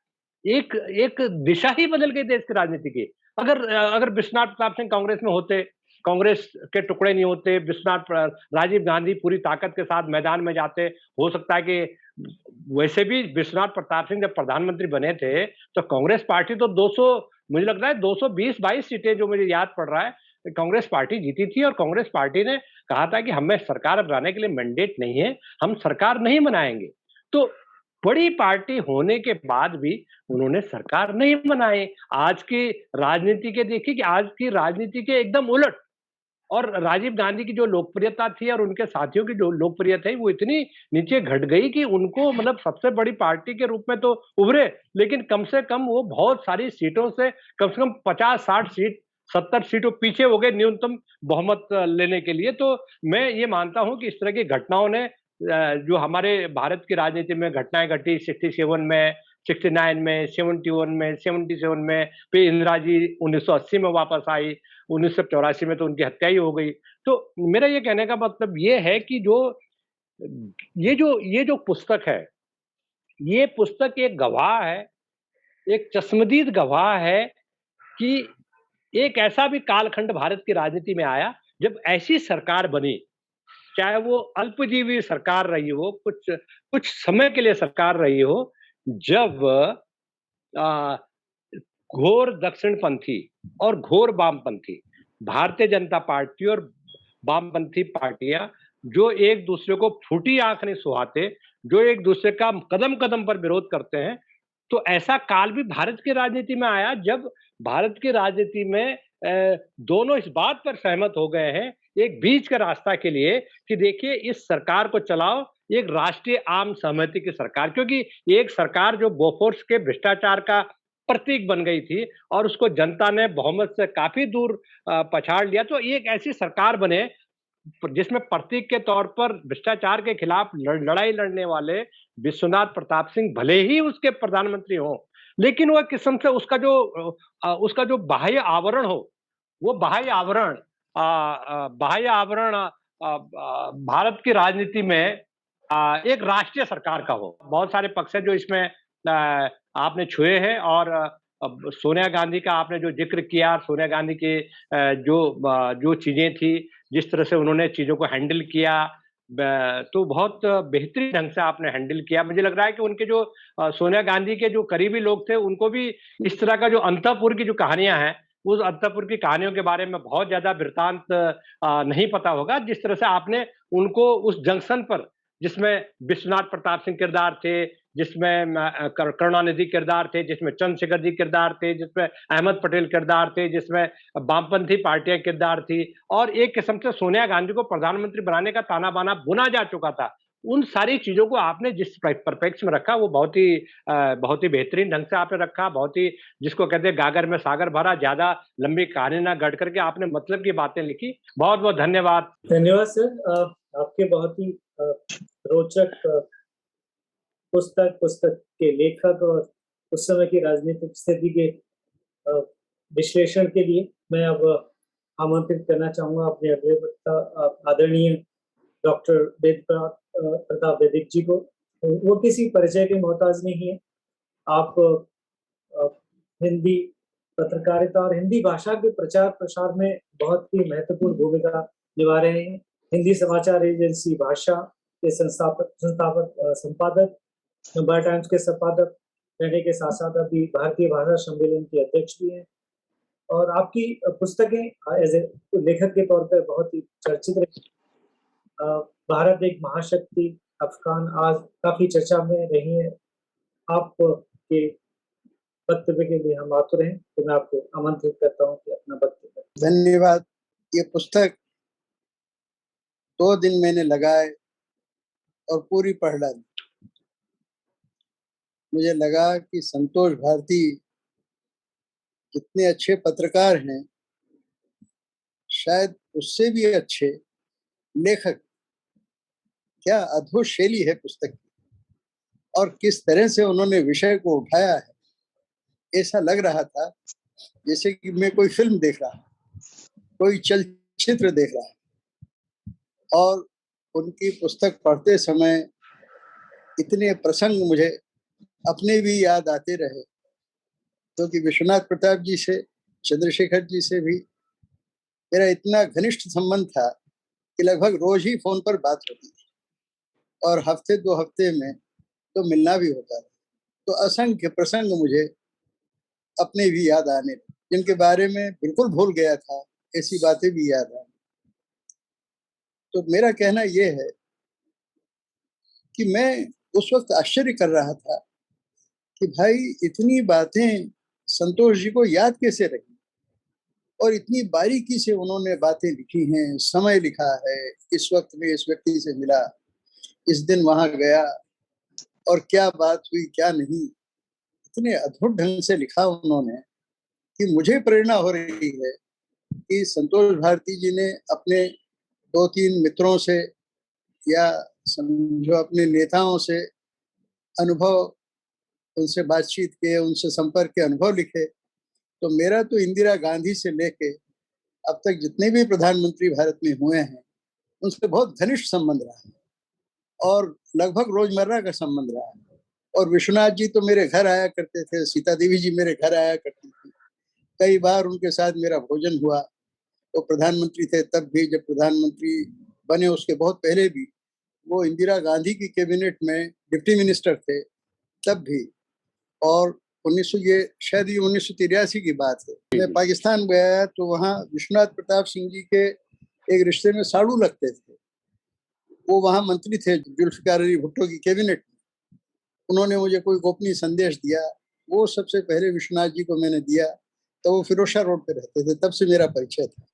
एक एक दिशा ही बदल गई देश की राजनीति की। अगर विश्वनाथ प्रताप सिंह कांग्रेस में होते, कांग्रेस के टुकड़े नहीं होते, राजीव गांधी पूरी ताकत के साथ मैदान में जाते, हो सकता है कि वैसे भी विश्वनाथ प्रताप सिंह जब प्रधानमंत्री बने थे, तो कांग्रेस पार्टी तो 200, मुझे लगता है 220-22 सीटें, जो मुझे याद पड़ रहा है, कांग्रेस पार्टी जीती थी। और कांग्रेस पार्टी ने कहा था कि हमें सरकार बनाने के लिए मैंडेट नहीं है, हम सरकार नहीं बनाएंगे। तो बड़ी पार्टी होने के बाद भी उन्होंने सरकार नहीं बनाई। आज की राजनीति के देखिए कि आज की राजनीति के एकदम उलट। और राजीव गांधी की जो लोकप्रियता थी और उनके साथियों की जो लोकप्रियता थी, वो इतनी नीचे घट गई कि उनको मतलब सबसे बड़ी पार्टी के रूप में तो उभरे, लेकिन कम से कम वो बहुत सारी सीटों से कम 50-60 सीट, 70 सीटों पीछे हो गए न्यूनतम बहुमत लेने के लिए। तो मैं ये मानता हूं कि इस तरह की घटनाओं ने जो हमारे भारत की राजनीति में घटनाएं घटी 67 में, 69 में, 71 में, 77 में, फिर इंदिरा जी 1980 में वापस आई, 1984 में तो उनकी हत्या ही हो गई। तो मेरा ये कहने का मतलब ये है कि ये जो पुस्तक है, ये पुस्तक एक गवाह है, एक चश्मदीद गवाह है कि एक ऐसा भी कालखंड भारत की राजनीति में आया जब ऐसी सरकार बनी, चाहे वो अल्पजीवी सरकार रही हो, कुछ कुछ समय के लिए सरकार रही हो, जब अ, घोर दक्षिणपंथी और घोर वामपंथी, भारतीय जनता पार्टी और वामपंथी पार्टियां, जो एक दूसरे को फूटी आंख नहीं सुहाते, जो एक दूसरे का कदम कदम पर विरोध करते हैं, तो ऐसा काल भी भारत की राजनीति में आया जब भारत की राजनीति में दोनों इस बात पर सहमत हो गए हैं, एक बीच का रास्ता के लिए, कि देखिए इस सरकार को चलाओ एक राष्ट्रीय आम सहमति की सरकार, क्योंकि एक सरकार जो बोफोर्स के भ्रष्टाचार का प्रतीक बन गई थी और उसको जनता ने बहुमत से काफी दूर पछाड़ लिया। तो एक ऐसी सरकार बने जिसमें प्रतीक के तौर पर भ्रष्टाचार के खिलाफ लड़ाई लड़ने वाले विश्वनाथ प्रताप सिंह भले ही उसके प्रधानमंत्री हों, लेकिन वो किस्म से उसका जो बाह्य आवरण हो, वो बाह्य आवरण भारत की राजनीति में एक राष्ट्रीय सरकार का हो। बहुत सारे पक्ष हैं जो इसमें आपने छुए हैं। और अब सोनिया गांधी का आपने जो जिक्र किया, सोनिया गांधी के जो चीजें थी, जिस तरह से उन्होंने चीजों को हैंडल किया, तो बहुत बेहतरीन ढंग से आपने हैंडल किया। मुझे लग रहा है कि उनके जो सोनिया गांधी के जो करीबी लोग थे, उनको भी इस तरह का जो अंतःपुर की जो कहानियां हैं, उस अंतःपुर की कहानियों के बारे में बहुत ज्यादा वृत्तांत नहीं पता होगा। जिस तरह से आपने उनको उस जंक्शन पर, जिसमें विश्वनाथ प्रताप सिंह किरदार थे, जिसमें करुणानिधि किरदार थे, जिसमें चंद्रशेखर जी किरदार थे, जिसमें अहमद पटेल किरदार थे, जिसमें वामपंथी पार्टियां किरदार थी, और एक किस्म से सोनिया गांधी को प्रधानमंत्री बनाने का ताना बाना बुना जा चुका था। उन सारी चीजों को आपने जिस परिप्रेक्ष्य में रखा, वो बहुत ही बेहतरीन ढंग से आपने रखा। बहुत ही, जिसको कहते हैं गागर में सागर भरा, ज्यादा लंबी कहानी ना गढ़ करके आपने मतलब की बातें लिखी। बहुत बहुत धन्यवाद। धन्यवाद सर। आपके बहुत ही रोचक पुस्तक के लेखक और उस समय की राजनीतिक स्थिति के विश्लेषण के लिए मैं अब आमंत्रित करना चाहूंगा अपने अगले वक्ता आदरणीय डॉक्टर वेद प्रताप वैदिक जी को। वो किसी परिचय के मोहताज नहीं है। आप हिंदी पत्रकारिता और हिंदी भाषा के प्रचार प्रसार में बहुत ही महत्वपूर्ण भूमिका निभा रहे हैं। हिंदी समाचार एजेंसी भाषा के संपादक, नवभारत टाइम्स के संपादक रहने के साथ-साथ अभी भारतीय भाषा सम्मेलन के अध्यक्ष भी हैं और आपकी पुस्तकें एज़ ए लेखक के तौर पे बहुत ही चर्चित रही। अ, भारत एक महाशक्ति, अफ़गान आज काफ़ी चर्चा में रही है। आपके वक्तव्य के लिए हम आतुर हैं, तो मैं आपको आमंत्रित करता हूँ कि अपना वक्तव्य रखें। धन्यवाद। ये पुस्तक 2 दिन मैंने लगाए और पूरी पढ़ डाली। मुझे लगा कि संतोष भारती कितने अच्छे पत्रकार हैं, शायद उससे भी अच्छे लेखक। क्या अद्भुत शैली है पुस्तक की और किस तरह से उन्होंने विषय को उठाया है। ऐसा लग रहा था जैसे कि मैं कोई फिल्म देख रहा हूँ, कोई चलचित्र देख रहा हूँ। और उनकी पुस्तक पढ़ते समय इतने प्रसंग मुझे अपने भी याद आते रहे, क्योंकि विश्वनाथ प्रताप जी से, चंद्रशेखर जी से भी मेरा इतना घनिष्ठ संबंध था कि लगभग रोज ही फोन पर बात होती थी और हफ्ते 2 हफ्ते में तो मिलना भी होता था। तो असंख्य प्रसंग मुझे अपने भी याद आने लगे, जिनके बारे में बिल्कुल भूल गया था, ऐसी बातें भी याद आने। तो मेरा कहना यह है कि मैं उस वक्त आश्चर्य कर रहा था कि भाई इतनी बातें संतोष जी को याद कैसे रही और इतनी बारीकी से उन्होंने बातें लिखी हैं, समय लिखा है, इस वक्त में इस व्यक्ति से मिला, इस दिन वहां गया और क्या बात हुई क्या नहीं। इतने अद्भुत ढंग से लिखा उन्होंने कि मुझे प्रेरणा हो रही है कि संतोष भारती जी ने अपने 2-3 मित्रों से या समझो अपने नेताओं से अनुभव, उनसे बातचीत के, उनसे संपर्क के अनुभव लिखे। तो मेरा तो इंदिरा गांधी से लेके अब तक जितने भी प्रधानमंत्री भारत में हुए हैं उनसे बहुत घनिष्ठ संबंध रहा है और लगभग रोजमर्रा का संबंध रहा है। और विश्वनाथ जी तो मेरे घर आया करते थे, सीता देवी जी मेरे घर आया करती थी, कई बार उनके साथ मेरा भोजन हुआ। वो प्रधानमंत्री थे तब भी, जब प्रधानमंत्री बने उसके बहुत पहले भी वो इंदिरा गांधी की कैबिनेट में डिप्टी मिनिस्टर थे तब भी। और 1983 की बात है, मैं पाकिस्तान गया तो वहाँ विश्वनाथ प्रताप सिंह जी के एक रिश्ते में साड़ू लगते थे, वो वहाँ मंत्री थे जुल्फिकार अली भुट्टो की कैबिनेट में। उन्होंने मुझे कोई गोपनीय संदेश दिया, वो सबसे पहले विश्वनाथ जी को मैंने दिया। तो वो फिरोजशाह रोड पे रहते थे, तब से मेरा परिचय था।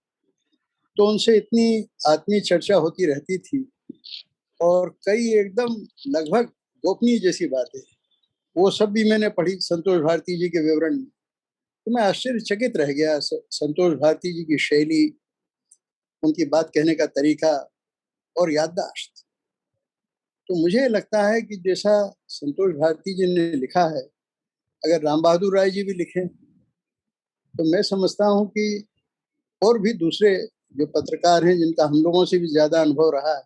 तो उनसे इतनी आत्मीय चर्चा होती रहती थी और कई एकदम लगभग गोपनीय जैसी बातें, वो सब भी मैंने पढ़ी संतोष भारती जी के विवरण में। तो मैं आश्चर्यचकित रह गया संतोष भारती जी की शैली, उनकी बात कहने का तरीका और याददाश्त। तो मुझे लगता है कि जैसा संतोष भारती जी ने लिखा है, अगर राम बहादुर राय जी भी लिखें तो मैं समझता हूँ कि और भी दूसरे जो पत्रकार हैं जिनका हम लोगों से भी ज्यादा अनुभव रहा है,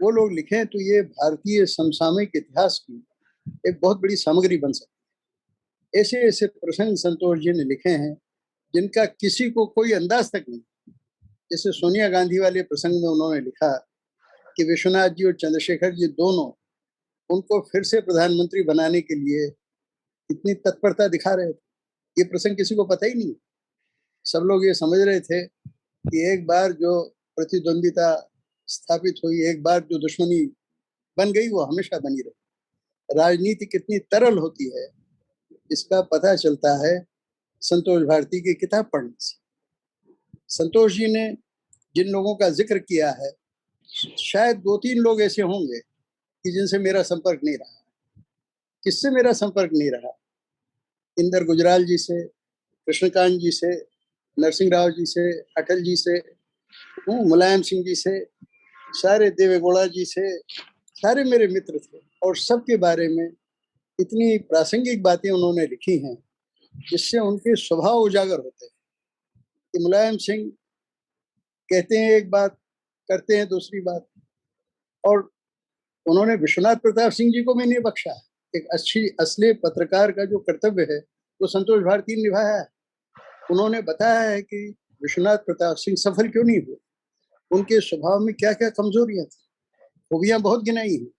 वो लोग लिखें तो ये भारतीय समसामयिक इतिहास की एक बहुत बड़ी सामग्री बन सकती है। ऐसे ऐसे प्रसंग संतोष जी ने लिखे हैं जिनका किसी को कोई अंदाज तक नहीं। जैसे सोनिया गांधी वाले प्रसंग में उन्होंने लिखा कि विश्वनाथ जी और चंद्रशेखर जी दोनों उनको फिर से प्रधानमंत्री बनाने के लिए इतनी तत्परता दिखा रहे थे। ये प्रसंग किसी को पता ही नहीं। सब लोग ये समझ रहे थे कि एक बार जो प्रतिद्वंदिता स्थापित हुई, एक बार जो दुश्मनी बन गई, वो हमेशा बनी रही। राजनीति कितनी तरल होती है इसका पता चलता है संतोष भारती की किताब पढ़ने से। संतोष जी ने जिन लोगों का जिक्र किया है, शायद 2-3 लोग ऐसे होंगे कि जिनसे मेरा संपर्क नहीं रहा। किससे मेरा संपर्क नहीं रहा? इंदर गुजराल जी से, कृष्णकांत जी से, नरसिंह राव जी से, अटल जी से, मुलायम सिंह जी से, सारे देवेगौड़ा जी से, सारे मेरे मित्र थे और सबके बारे में इतनी प्रासंगिक बातें उन्होंने लिखी हैं जिससे उनके स्वभाव उजागर होते हैं। कि मुलायम सिंह कहते हैं एक बात, करते हैं दूसरी बात। और उन्होंने विश्वनाथ प्रताप सिंह जी को भी नहीं बख्शा। एक अच्छी असली पत्रकार का जो कर्तव्य है वो संतोष भारती ने निभाया है। उन्होंने बताया है कि विश्वनाथ प्रताप सिंह सफल क्यों नहीं हुए, उनके स्वभाव में क्या क्या कमजोरियां थी, खूबियां बहुत गिनाई हैं।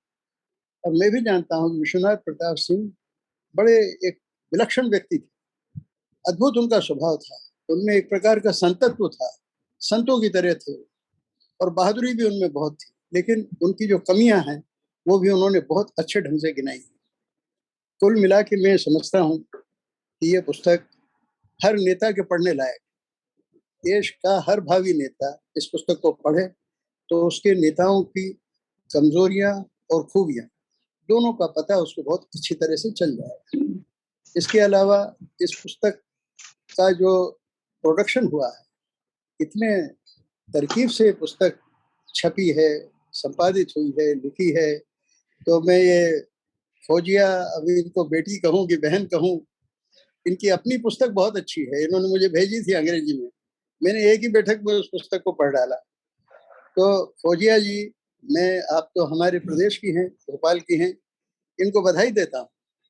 और मैं भी जानता हूँ कि विश्वनाथ प्रताप सिंह बड़े एक विलक्षण व्यक्ति थे, अद्भुत उनका स्वभाव था, उनमें एक प्रकार का संतत्व था, संतों की तरह थे और बहादुरी भी उनमें बहुत थी, लेकिन उनकी जो कमियां हैं वो भी उन्होंने बहुत अच्छे ढंग से गिनाई। कुल मिला के मैं समझता हूँ कि ये पुस्तक हर नेता के पढ़ने लायक, देश का हर भावी नेता इस पुस्तक को पढ़े तो उसके नेताओं की कमजोरियां और खूबियां दोनों का पता उसको बहुत अच्छी तरह से चल जाएगा। इसके अलावा इस पुस्तक का जो प्रोडक्शन हुआ है, इतने तरकीब से पुस्तक छपी है, संपादित हुई है, लिखी है, तो मैं ये फौजिया, अभी इनको बेटी कहूँ कि बहन कहूँ, इनकी अपनी पुस्तक बहुत अच्छी है, इन्होंने मुझे भेजी थी अंग्रेजी में, मैंने एक ही बैठक में उस पुस्तक को पढ़ डाला। तो फौजिया जी, मैं आप तो हमारे प्रदेश की हैं, भोपाल की हैं, इनको बधाई देता हूँ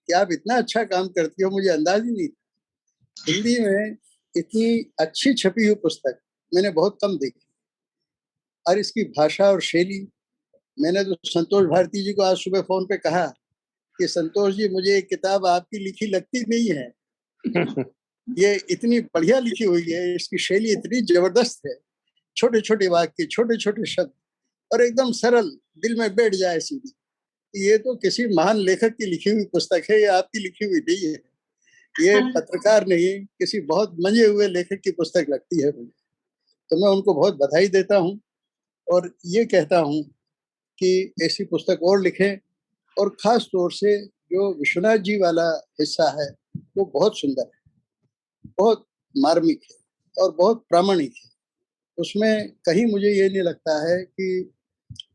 कि आप इतना अच्छा काम करती हो, मुझे अंदाज ही नहीं था। हिंदी में इतनी अच्छी छपी हुई पुस्तक मैंने बहुत कम देखी, और इसकी भाषा और शैली, मैंने तो संतोष भारती जी को आज सुबह फोन पे कहा कि संतोष जी, मुझे एक किताब आपकी लिखी लगती नहीं है, ये इतनी बढ़िया लिखी हुई है, इसकी शैली इतनी जबरदस्त है, छोटे छोटे वाक्य, छोटे छोटे शब्द और एकदम सरल, दिल में बैठ जाए सीधी। ये तो किसी महान लेखक की लिखी हुई पुस्तक है, ये आपकी लिखी हुई नहीं है, ये पत्रकार नहीं, किसी बहुत मंजे हुए लेखक की पुस्तक लगती है मुझे। तो मैं उनको बहुत बधाई देता हूँ और ये कहता हूँ कि ऐसी पुस्तक और लिखें, और खास तौर से जो विश्वनाथ जी वाला हिस्सा है वो बहुत सुंदर है, बहुत मार्मिक है और बहुत प्रामाणिक है। उसमें कहीं मुझे ये नहीं लगता है कि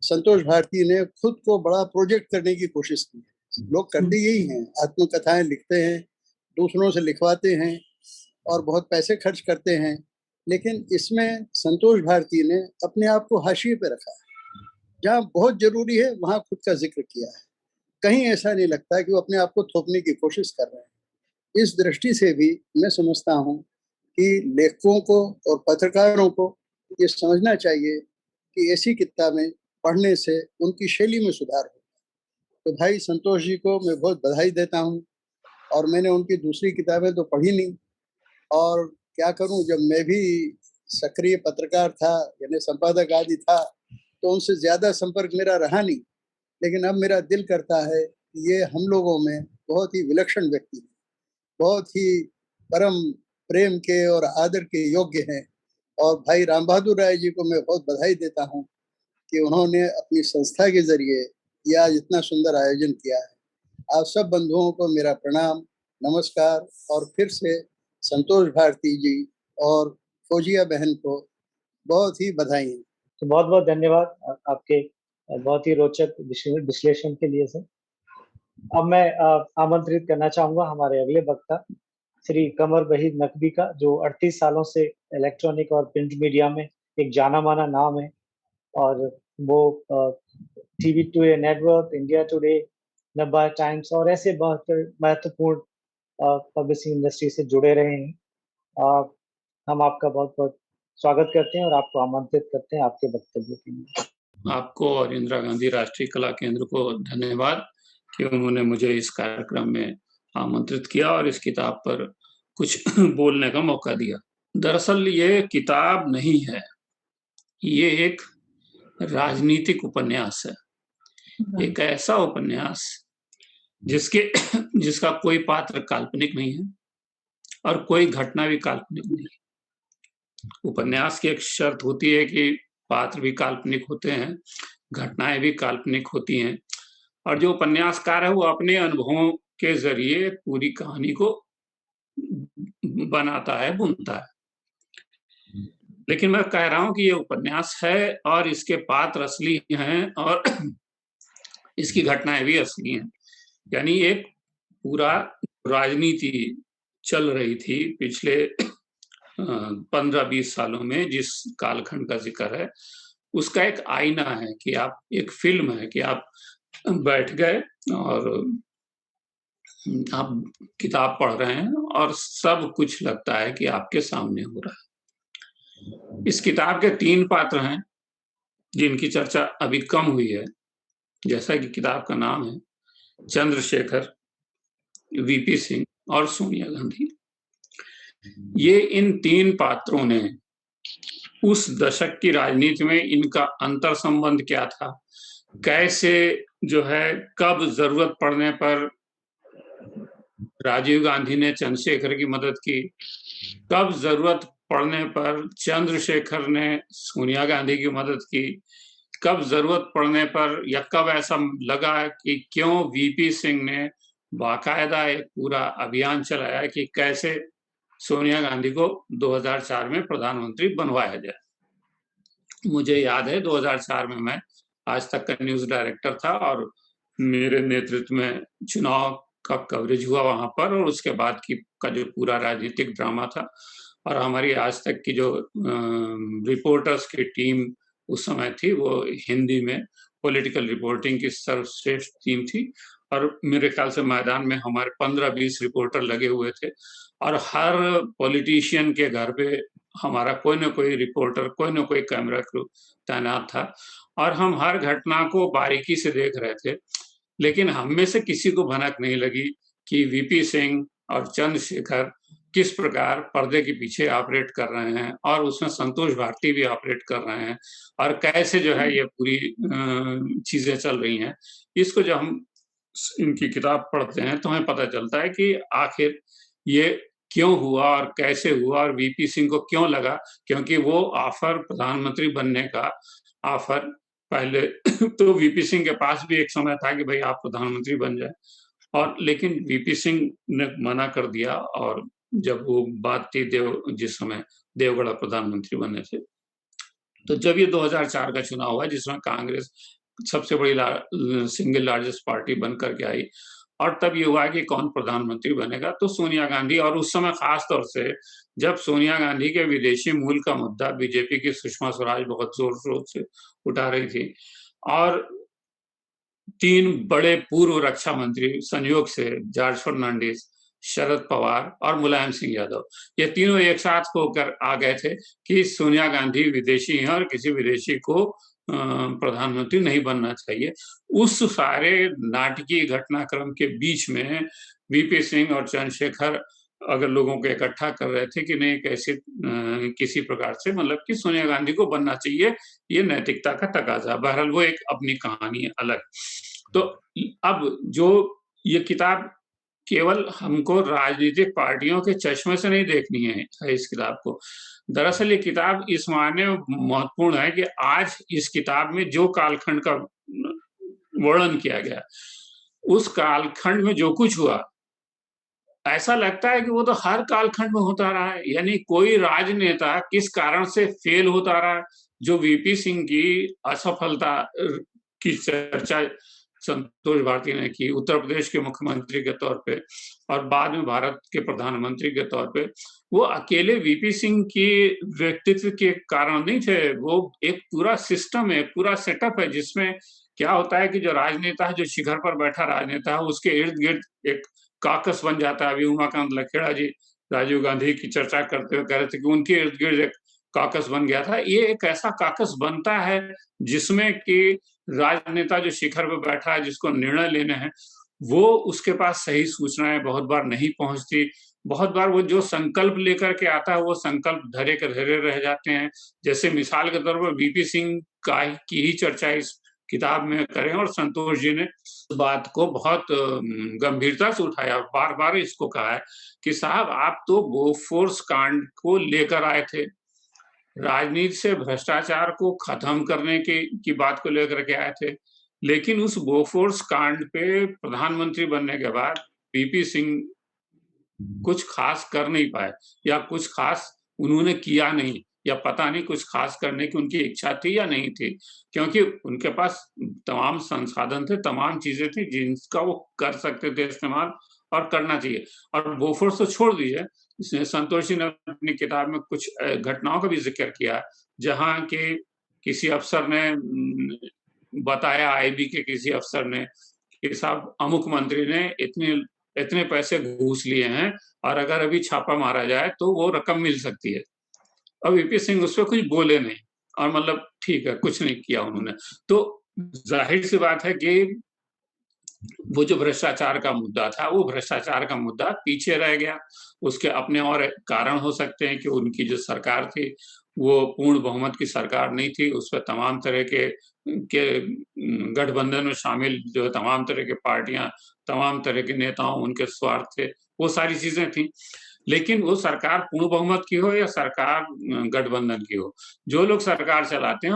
संतोष भारती ने खुद को बड़ा प्रोजेक्ट करने की कोशिश की है। लोग करते यही हैं, आत्मकथाएं लिखते हैं, दूसरों से लिखवाते हैं और बहुत पैसे खर्च करते हैं, लेकिन इसमें संतोष भारती ने अपने आप को हाशिए पे रखा है, जहाँ बहुत जरूरी है वहाँ खुद का जिक्र किया है। कहीं ऐसा नहीं लगता कि वो अपने आप को थोपने की कोशिश कर रहे हैं। इस दृष्टि से भी मैं समझता हूँ कि लेखकों को और पत्रकारों को ये समझना चाहिए कि ऐसी किताबें पढ़ने से उनकी शैली में सुधार हो। तो भाई संतोष जी को मैं बहुत बधाई देता हूँ, और मैंने उनकी दूसरी किताबें तो पढ़ी नहीं, और क्या करूं, जब मैं भी सक्रिय पत्रकार था, यानी संपादक आदि था, तो उनसे ज्यादा संपर्क मेरा रहा नहीं, लेकिन अब मेरा दिल करता है कि ये हम लोगों में बहुत ही विलक्षण व्यक्ति हैं, बहुत ही परम प्रेम के और आदर के योग्य हैं। और भाई राम बहादुर राय जी को मैं बहुत बधाई देता हूँ कि उन्होंने अपनी संस्था के जरिए यह आज इतना सुंदर आयोजन किया है। आप सब बंधुओं को मेरा प्रणाम, नमस्कार, और फिर से संतोष भारती जी और फौजिया बहन को बहुत ही बधाई। तो बहुत बहुत धन्यवाद आपके बहुत ही रोचक विश्लेषण के लिए सर। अब मैं आमंत्रित करना चाहूंगा हमारे अगले वक्ता श्री कमर वहीद नकवी का, जो 38 सालों से इलेक्ट्रॉनिक और प्रिंट मीडिया में एक जाना माना नाम है, और वो TV Today network, India Today, नब्बा टाइम्स और ऐसे बहुत महत्वपूर्ण पब्लिशिंग इंडस्ट्री से जुड़े रहे हैं। हम आपका बहुत बहुत स्वागत करते हैं और आपको आमंत्रित करते हैं आपके वक्तव्य के लिए। आपको और इंदिरा गांधी राष्ट्रीय कला केंद्र को धन्यवाद कि उन्होंने मुझे इस कार्यक्रम में आमंत्रित किया और इस किताब पर कुछ बोलने का मौका दिया। दरअसल ये किताब नहीं है, ये एक राजनीतिक उपन्यास है, एक ऐसा उपन्यास जिसका कोई पात्र काल्पनिक नहीं है और कोई घटना भी काल्पनिक नहीं। उपन्यास की एक शर्त होती है कि पात्र भी काल्पनिक होते हैं, घटनाएं भी काल्पनिक होती हैं, और जो उपन्यासकार है वो अपने अनुभवों के जरिए पूरी कहानी को बनाता है, बुनता है। लेकिन मैं कह रहा हूं कि ये उपन्यास है और इसके पात्र असली हैं और इसकी घटनाएं भी असली हैं। यानी एक पूरा राजनीति चल रही थी पिछले 15-20 सालों में, जिस कालखंड का जिक्र है, उसका एक आईना है कि आप, एक फिल्म है कि आप बैठ गए और आप किताब पढ़ रहे हैं और सब कुछ लगता है कि आपके सामने हो रहा है। इस किताब के 3 पात्र हैं जिनकी चर्चा अभी कम हुई है, जैसा कि किताब का नाम है, चंद्रशेखर, वीपी सिंह और सोनिया गांधी। ये इन 3 पात्रों ने उस दशक की राजनीति में इनका अंतर संबंध क्या था, कैसे जो है कब जरूरत पड़ने पर राजीव गांधी ने चंद्रशेखर की मदद की, कब जरूरत पड़ने पर चंद्रशेखर ने सोनिया गांधी की मदद की, कब जरूरत पड़ने पर या कब ऐसा लगा कि क्यों वीपी सिंह ने बाकायदा एक पूरा अभियान चलाया कि कैसे सोनिया गांधी को 2004 में प्रधानमंत्री बनवाया जाए। मुझे याद है 2004 में मैं आज तक का न्यूज डायरेक्टर था और मेरे नेतृत्व में चुनाव का कवरेज हुआ वहां पर, और उसके बाद का जो पूरा राजनीतिक ड्रामा था, और हमारी आज तक की जो रिपोर्टर्स की टीम उस समय थी वो हिंदी में पॉलिटिकल रिपोर्टिंग की सर्वश्रेष्ठ टीम थी, और मेरे ख्याल से मैदान में हमारे 15-20 रिपोर्टर लगे हुए थे, और हर पॉलिटिशियन के घर पे हमारा कोई ना कोई रिपोर्टर, कोई ना कोई कैमरा क्रू तैनात था, और हम हर घटना को बारीकी से देख रहे थे। लेकिन हम में से किसी को भनक नहीं लगी कि वीपी सिंह और चंद्रशेखर किस प्रकार पर्दे के पीछे ऑपरेट कर रहे हैं, और उसमें संतोष भारती भी ऑपरेट कर रहे हैं, और कैसे जो है ये पूरी चीजें चल रही हैं। इसको जब हम इनकी किताब पढ़ते हैं तो हमें पता चलता है कि आखिर ये क्यों हुआ और कैसे हुआ, और वीपी सिंह को क्यों लगा, क्योंकि वो ऑफर प्रधानमंत्री बनने का ऑफर पहले तो वीपी सिंह के पास भी एक समय था कि भाई आप प्रधानमंत्री बन जाए, और लेकिन वीपी सिंह ने मना कर दिया। और जब वो बात थी जिस समय देवगढ़ प्रधानमंत्री बनने से, तो जब ये 2004 का चुनाव हुआ जिसमें कांग्रेस सबसे बड़ी सिंगल लार्जेस्ट पार्टी बन करके आई, और तब ये हुआ कि कौन प्रधानमंत्री बनेगा, तो सोनिया गांधी। और उस समय खास तौर से जब सोनिया गांधी के विदेशी मूल का मुद्दा बीजेपी की सुषमा स्वराज बहुत जोर शोर से उठा रही थी, और 3 बड़े पूर्व रक्षा मंत्री संयोग से जॉर्ज फर्नांडिस, शरद पवार और मुलायम सिंह यादव, ये तीनों एक साथ होकर आ गए थे कि सोनिया गांधी विदेशी हैं और किसी विदेशी को प्रधानमंत्री नहीं बनना चाहिए। उस सारे नाटकीय घटनाक्रम के बीच में वीपी सिंह और चंद्रशेखर अगर लोगों को इकट्ठा कर रहे थे कि नहीं कैसे किसी प्रकार से मतलब कि सोनिया गांधी को बनना चाहिए, ये नैतिकता का तकाजा। बहरहाल वो एक अपनी कहानी है अलग। तो अब जो ये किताब केवल हमको राजनीतिक पार्टियों के चश्मे से नहीं देखनी है इस किताब को। दरअसल ये किताब इस मायने में महत्वपूर्ण है कि आज इस किताब में जो कालखंड का वर्णन किया गया, उस कालखंड में जो कुछ हुआ, ऐसा लगता है कि वो तो हर कालखंड में होता रहा है। यानी कोई राजनेता किस कारण से फेल होता रहा, जो वीपी सिंह की असफलता की चर्चा संतोष भारती ने की उत्तर प्रदेश के मुख्यमंत्री के तौर पे और बाद में भारत के प्रधानमंत्री के तौर पे, वो अकेले वीपी सिंह के व्यक्तित्व के कारण नहीं थे। वो एक पूरा सिस्टम है, पूरा सेटअप है, जिसमें क्या होता है कि जो राजनेता है, जो शिखर पर बैठा राजनेता है, उसके इर्द गिर्द एक काकस बन जाता है। अभी उमाकांत लखेड़ा जी राजीव गांधी की चर्चा करते हुए कह रहे थे कि उनके इर्द गिर्द एक काकस बन गया था। ये एक ऐसा काकस बनता है जिसमें कि राजनेता जो शिखर पर बैठा है, जिसको निर्णय लेने हैं, वो उसके पास सही सूचनाएं बहुत बार नहीं पहुंचती। बहुत बार वो जो संकल्प लेकर के आता है, वो संकल्प धरे के धरे रह जाते हैं। जैसे मिसाल के तौर पर वीपी सिंह की ही चर्चा इस किताब में करें, और संतोष जी ने इस बात को बहुत गंभीरता से उठाया, बार बार इसको कहा है कि साहब आप तो बोफोर्स कांड को लेकर आए थे, राजनीति से भ्रष्टाचार को खत्म करने की बात को लेकर के आए थे, लेकिन उस बोफोर्स कांड पे प्रधानमंत्री बनने के बाद वीपी सिंह कुछ खास कर नहीं पाए, या कुछ खास उन्होंने किया नहीं, या पता नहीं कुछ खास करने की उनकी इच्छा थी या नहीं थी, क्योंकि उनके पास तमाम संसाधन थे, तमाम चीजें थी जिनका वो कर सकते थे इस्तेमाल, और करना चाहिए। और बोफोर्स तो छोड़ दीजिए, इसने संतोष जी ने अपनी किताब में कुछ घटनाओं का भी जिक्र किया, जहां के किसी अफसर ने बताया, आईबी के किसी अफसर ने, कि साहब अमुक मंत्री ने इतने पैसे घूस लिए हैं, और अगर अभी छापा मारा जाए तो वो रकम मिल सकती है। अब वीपी सिंह उस पर कुछ बोले नहीं, और मतलब ठीक है, कुछ नहीं किया उन्होंने। तो जाहिर सी बात है कि वो जो भ्रष्टाचार का मुद्दा था, वो भ्रष्टाचार का मुद्दा पीछे रह गया। उसके अपने और कारण हो सकते हैं कि उनकी जो सरकार थी, वो पूर्ण बहुमत की सरकार नहीं थी। उसपे तमाम तरह के गठबंधन में शामिल जो तमाम तरह की पार्टियाँ, तमाम तरह के नेताओं, उनके स्वार्थ थे, वो सारी चीज़ें थी। लेकिन वो सरकार पूर्ण बहुमत की हो या सरकार गठबंधन की हो, जो लोग सरकार चलाते हैं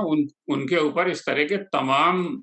उनके ऊपर इस तरह के तमाम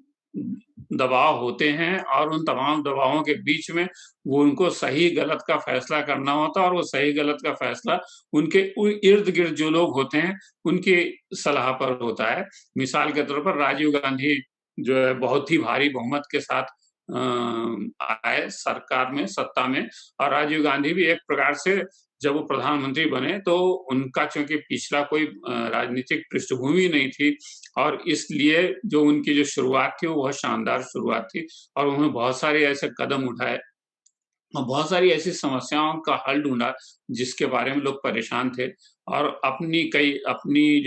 दबाव होते हैं और उन तमाम दबावों के बीच में वो उनको सही गलत का फैसला करना होता है और वो सही गलत का फैसला उनके इर्द-गिर्द जो लोग होते हैं, उनकी सलाह पर होता है। मिसाल के तौर पर राजीव गांधी जो है बहुत ही भारी बहुमत के साथ आए सरकार में, सत्ता में, और राजीव गांधी भी एक प्रकार से जब वो प्रधानमंत्री बने तो उनका चूँकि पिछला कोई राजनीतिक पृष्ठभूमि नहीं थी और इसलिए जो उनकी जो शुरुआत थी, वो बहुत शानदार शुरुआत थी और उन्होंने बहुत सारे ऐसे कदम उठाए और बहुत सारी ऐसी समस्याओं का हल ढूँढा, जिसके बारे में लोग परेशान थे और अपनी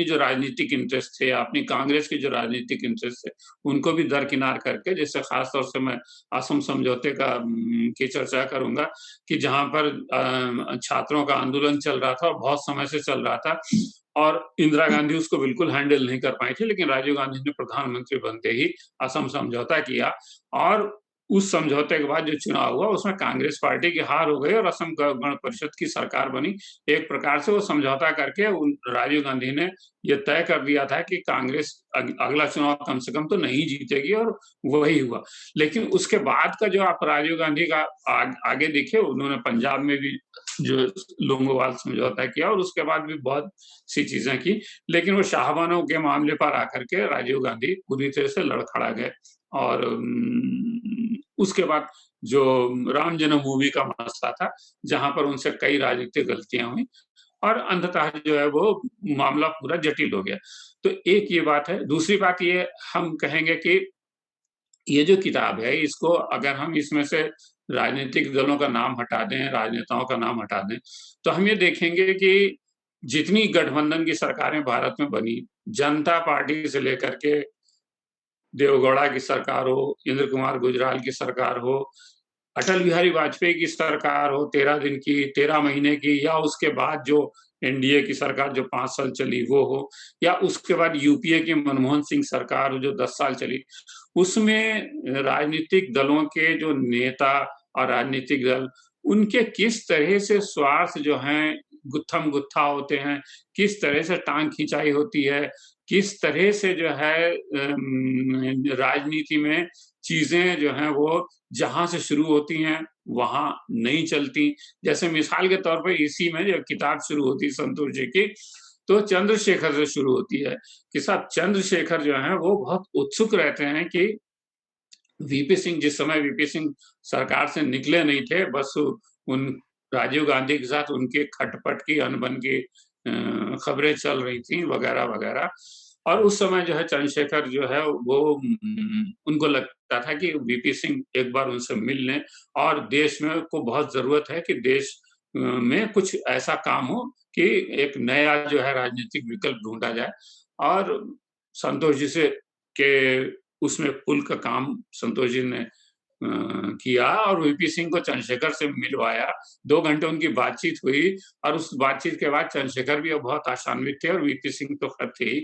जो राजनीतिक इंटरेस्ट थे, अपनी कांग्रेस के जो राजनीतिक इंटरेस्ट थे, उनको भी दरकिनार करके, जैसे ख़ास तौर से मैं असम समझौते की चर्चा करूँगा कि जहाँ पर छात्रों का आंदोलन चल रहा था और बहुत समय से चल रहा था और इंदिरा गांधी उसको बिल्कुल हैंडल नहीं कर पाई थी, लेकिन राजीव गांधी ने प्रधानमंत्री बनते ही असम समझौता किया और उस समझौते के बाद जो चुनाव हुआ उसमें कांग्रेस पार्टी की हार हो गई और असम गण परिषद की सरकार बनी। एक प्रकार से वो समझौता करके राजीव गांधी ने ये तय कर दिया था कि कांग्रेस अगला चुनाव कम से कम तो नहीं जीतेगी और वही हुआ। लेकिन उसके बाद का जो आप राजीव गांधी का आगे देखिए, उन्होंने पंजाब में भी जो लोंगोवाल समझौता किया और उसके बाद भी बहुत सी चीजें की, लेकिन वो शाहबानों के मामले पर आकर के राजीव गांधी पूरी तरह से लड़खड़ा गए और उसके बाद जो राम जन्मभूमि का मसला था, जहाँ पर उनसे कई राजनीतिक गलतियां हुई और अंततः जो है वो मामला पूरा जटिल हो गया। तो एक ये बात है। दूसरी बात ये हम कहेंगे कि ये जो किताब है, इसको अगर हम इसमें से राजनीतिक दलों का नाम हटा दें, राजनेताओं का नाम हटा दें, तो हम ये देखेंगे कि जितनी गठबंधन की सरकारें भारत में बनी, जनता पार्टी से लेकर के देवगौड़ा की सरकार हो, इंद्र कुमार गुजराल की सरकार हो, अटल बिहारी वाजपेयी की सरकार हो 13 दिन की, 13 महीने की, या उसके बाद जो एनडीए की सरकार जो 5 साल चली वो हो, या उसके बाद यूपीए की मनमोहन सिंह सरकार जो 10 साल चली, उसमें राजनीतिक दलों के जो नेता और राजनीतिक दल, उनके किस तरह से स्वार्थ जो हैं गुत्थम-गुत्था होते हैं, किस तरह से टांग खिंचाई होती है, किस तरह से जो है राजनीति में चीज़ें जो हैं वो जहाँ से शुरू होती हैं, वहाँ नहीं चलती। जैसे मिसाल के तौर पे इसी में जब किताब शुरू होती है संतोष जी की, तो चंद्रशेखर से शुरू होती है कि साहब चंद्रशेखर जो हैं वो बहुत उत्सुक रहते हैं कि वीपी सिंह, जिस समय वीपी सिंह सरकार से निकले नहीं थे, बस उन राजीव गांधी के साथ उनके खटपट की, अनबन की खबरें चल रही थी वगैरह-वगैरह। और उस समय जो है चंद्रशेखर जो है वो उनको लगता था कि वीपी सिंह एक बार उनसे मिल लें और देश में को बहुत ज़रूरत है कि देश में कुछ ऐसा काम हो कि एक नया जो है राजनीतिक विकल्प ढूँढा जाए और संतोष जी से के उसमें पुल का काम संतोष जी ने किया और वीपी सिंह को चंद्रशेखर से मिलवाया। 2 घंटे उनकी बातचीत हुई और उस बातचीत के बाद चंद्रशेखर भी बहुत आशान्वित थे और वीपी सिंह तो खैर थे ही।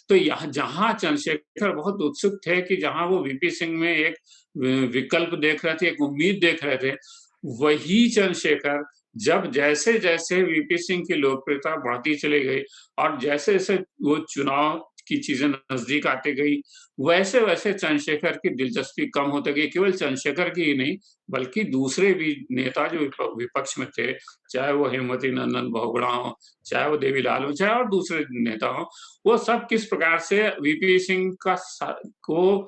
तो यहाँ जहाँ चंद्रशेखर बहुत उत्सुक थे कि जहाँ वो वीपी सिंह में एक विकल्प देख रहे थे, एक उम्मीद देख रहे थे, वही चंद्रशेखर जब जैसे-जैसे वीपी सिंह की लोकप्रियता बढ़ती चली गई और जैसे-जैसे वो चुनाव की चीज़ें नज़दीक आती गई, वैसे-वैसे चंद्रशेखर की दिलचस्पी कम होती गई। केवल चंद्रशेखर की ही नहीं, बल्कि दूसरे भी नेता जो विपक्ष में थे, चाहे वो हेमवती नंदन बहुगुणा हों, चाहे वो देवीलाल हों, चाहे और दूसरे नेता हों, वो सब किस प्रकार से वीपी सिंह को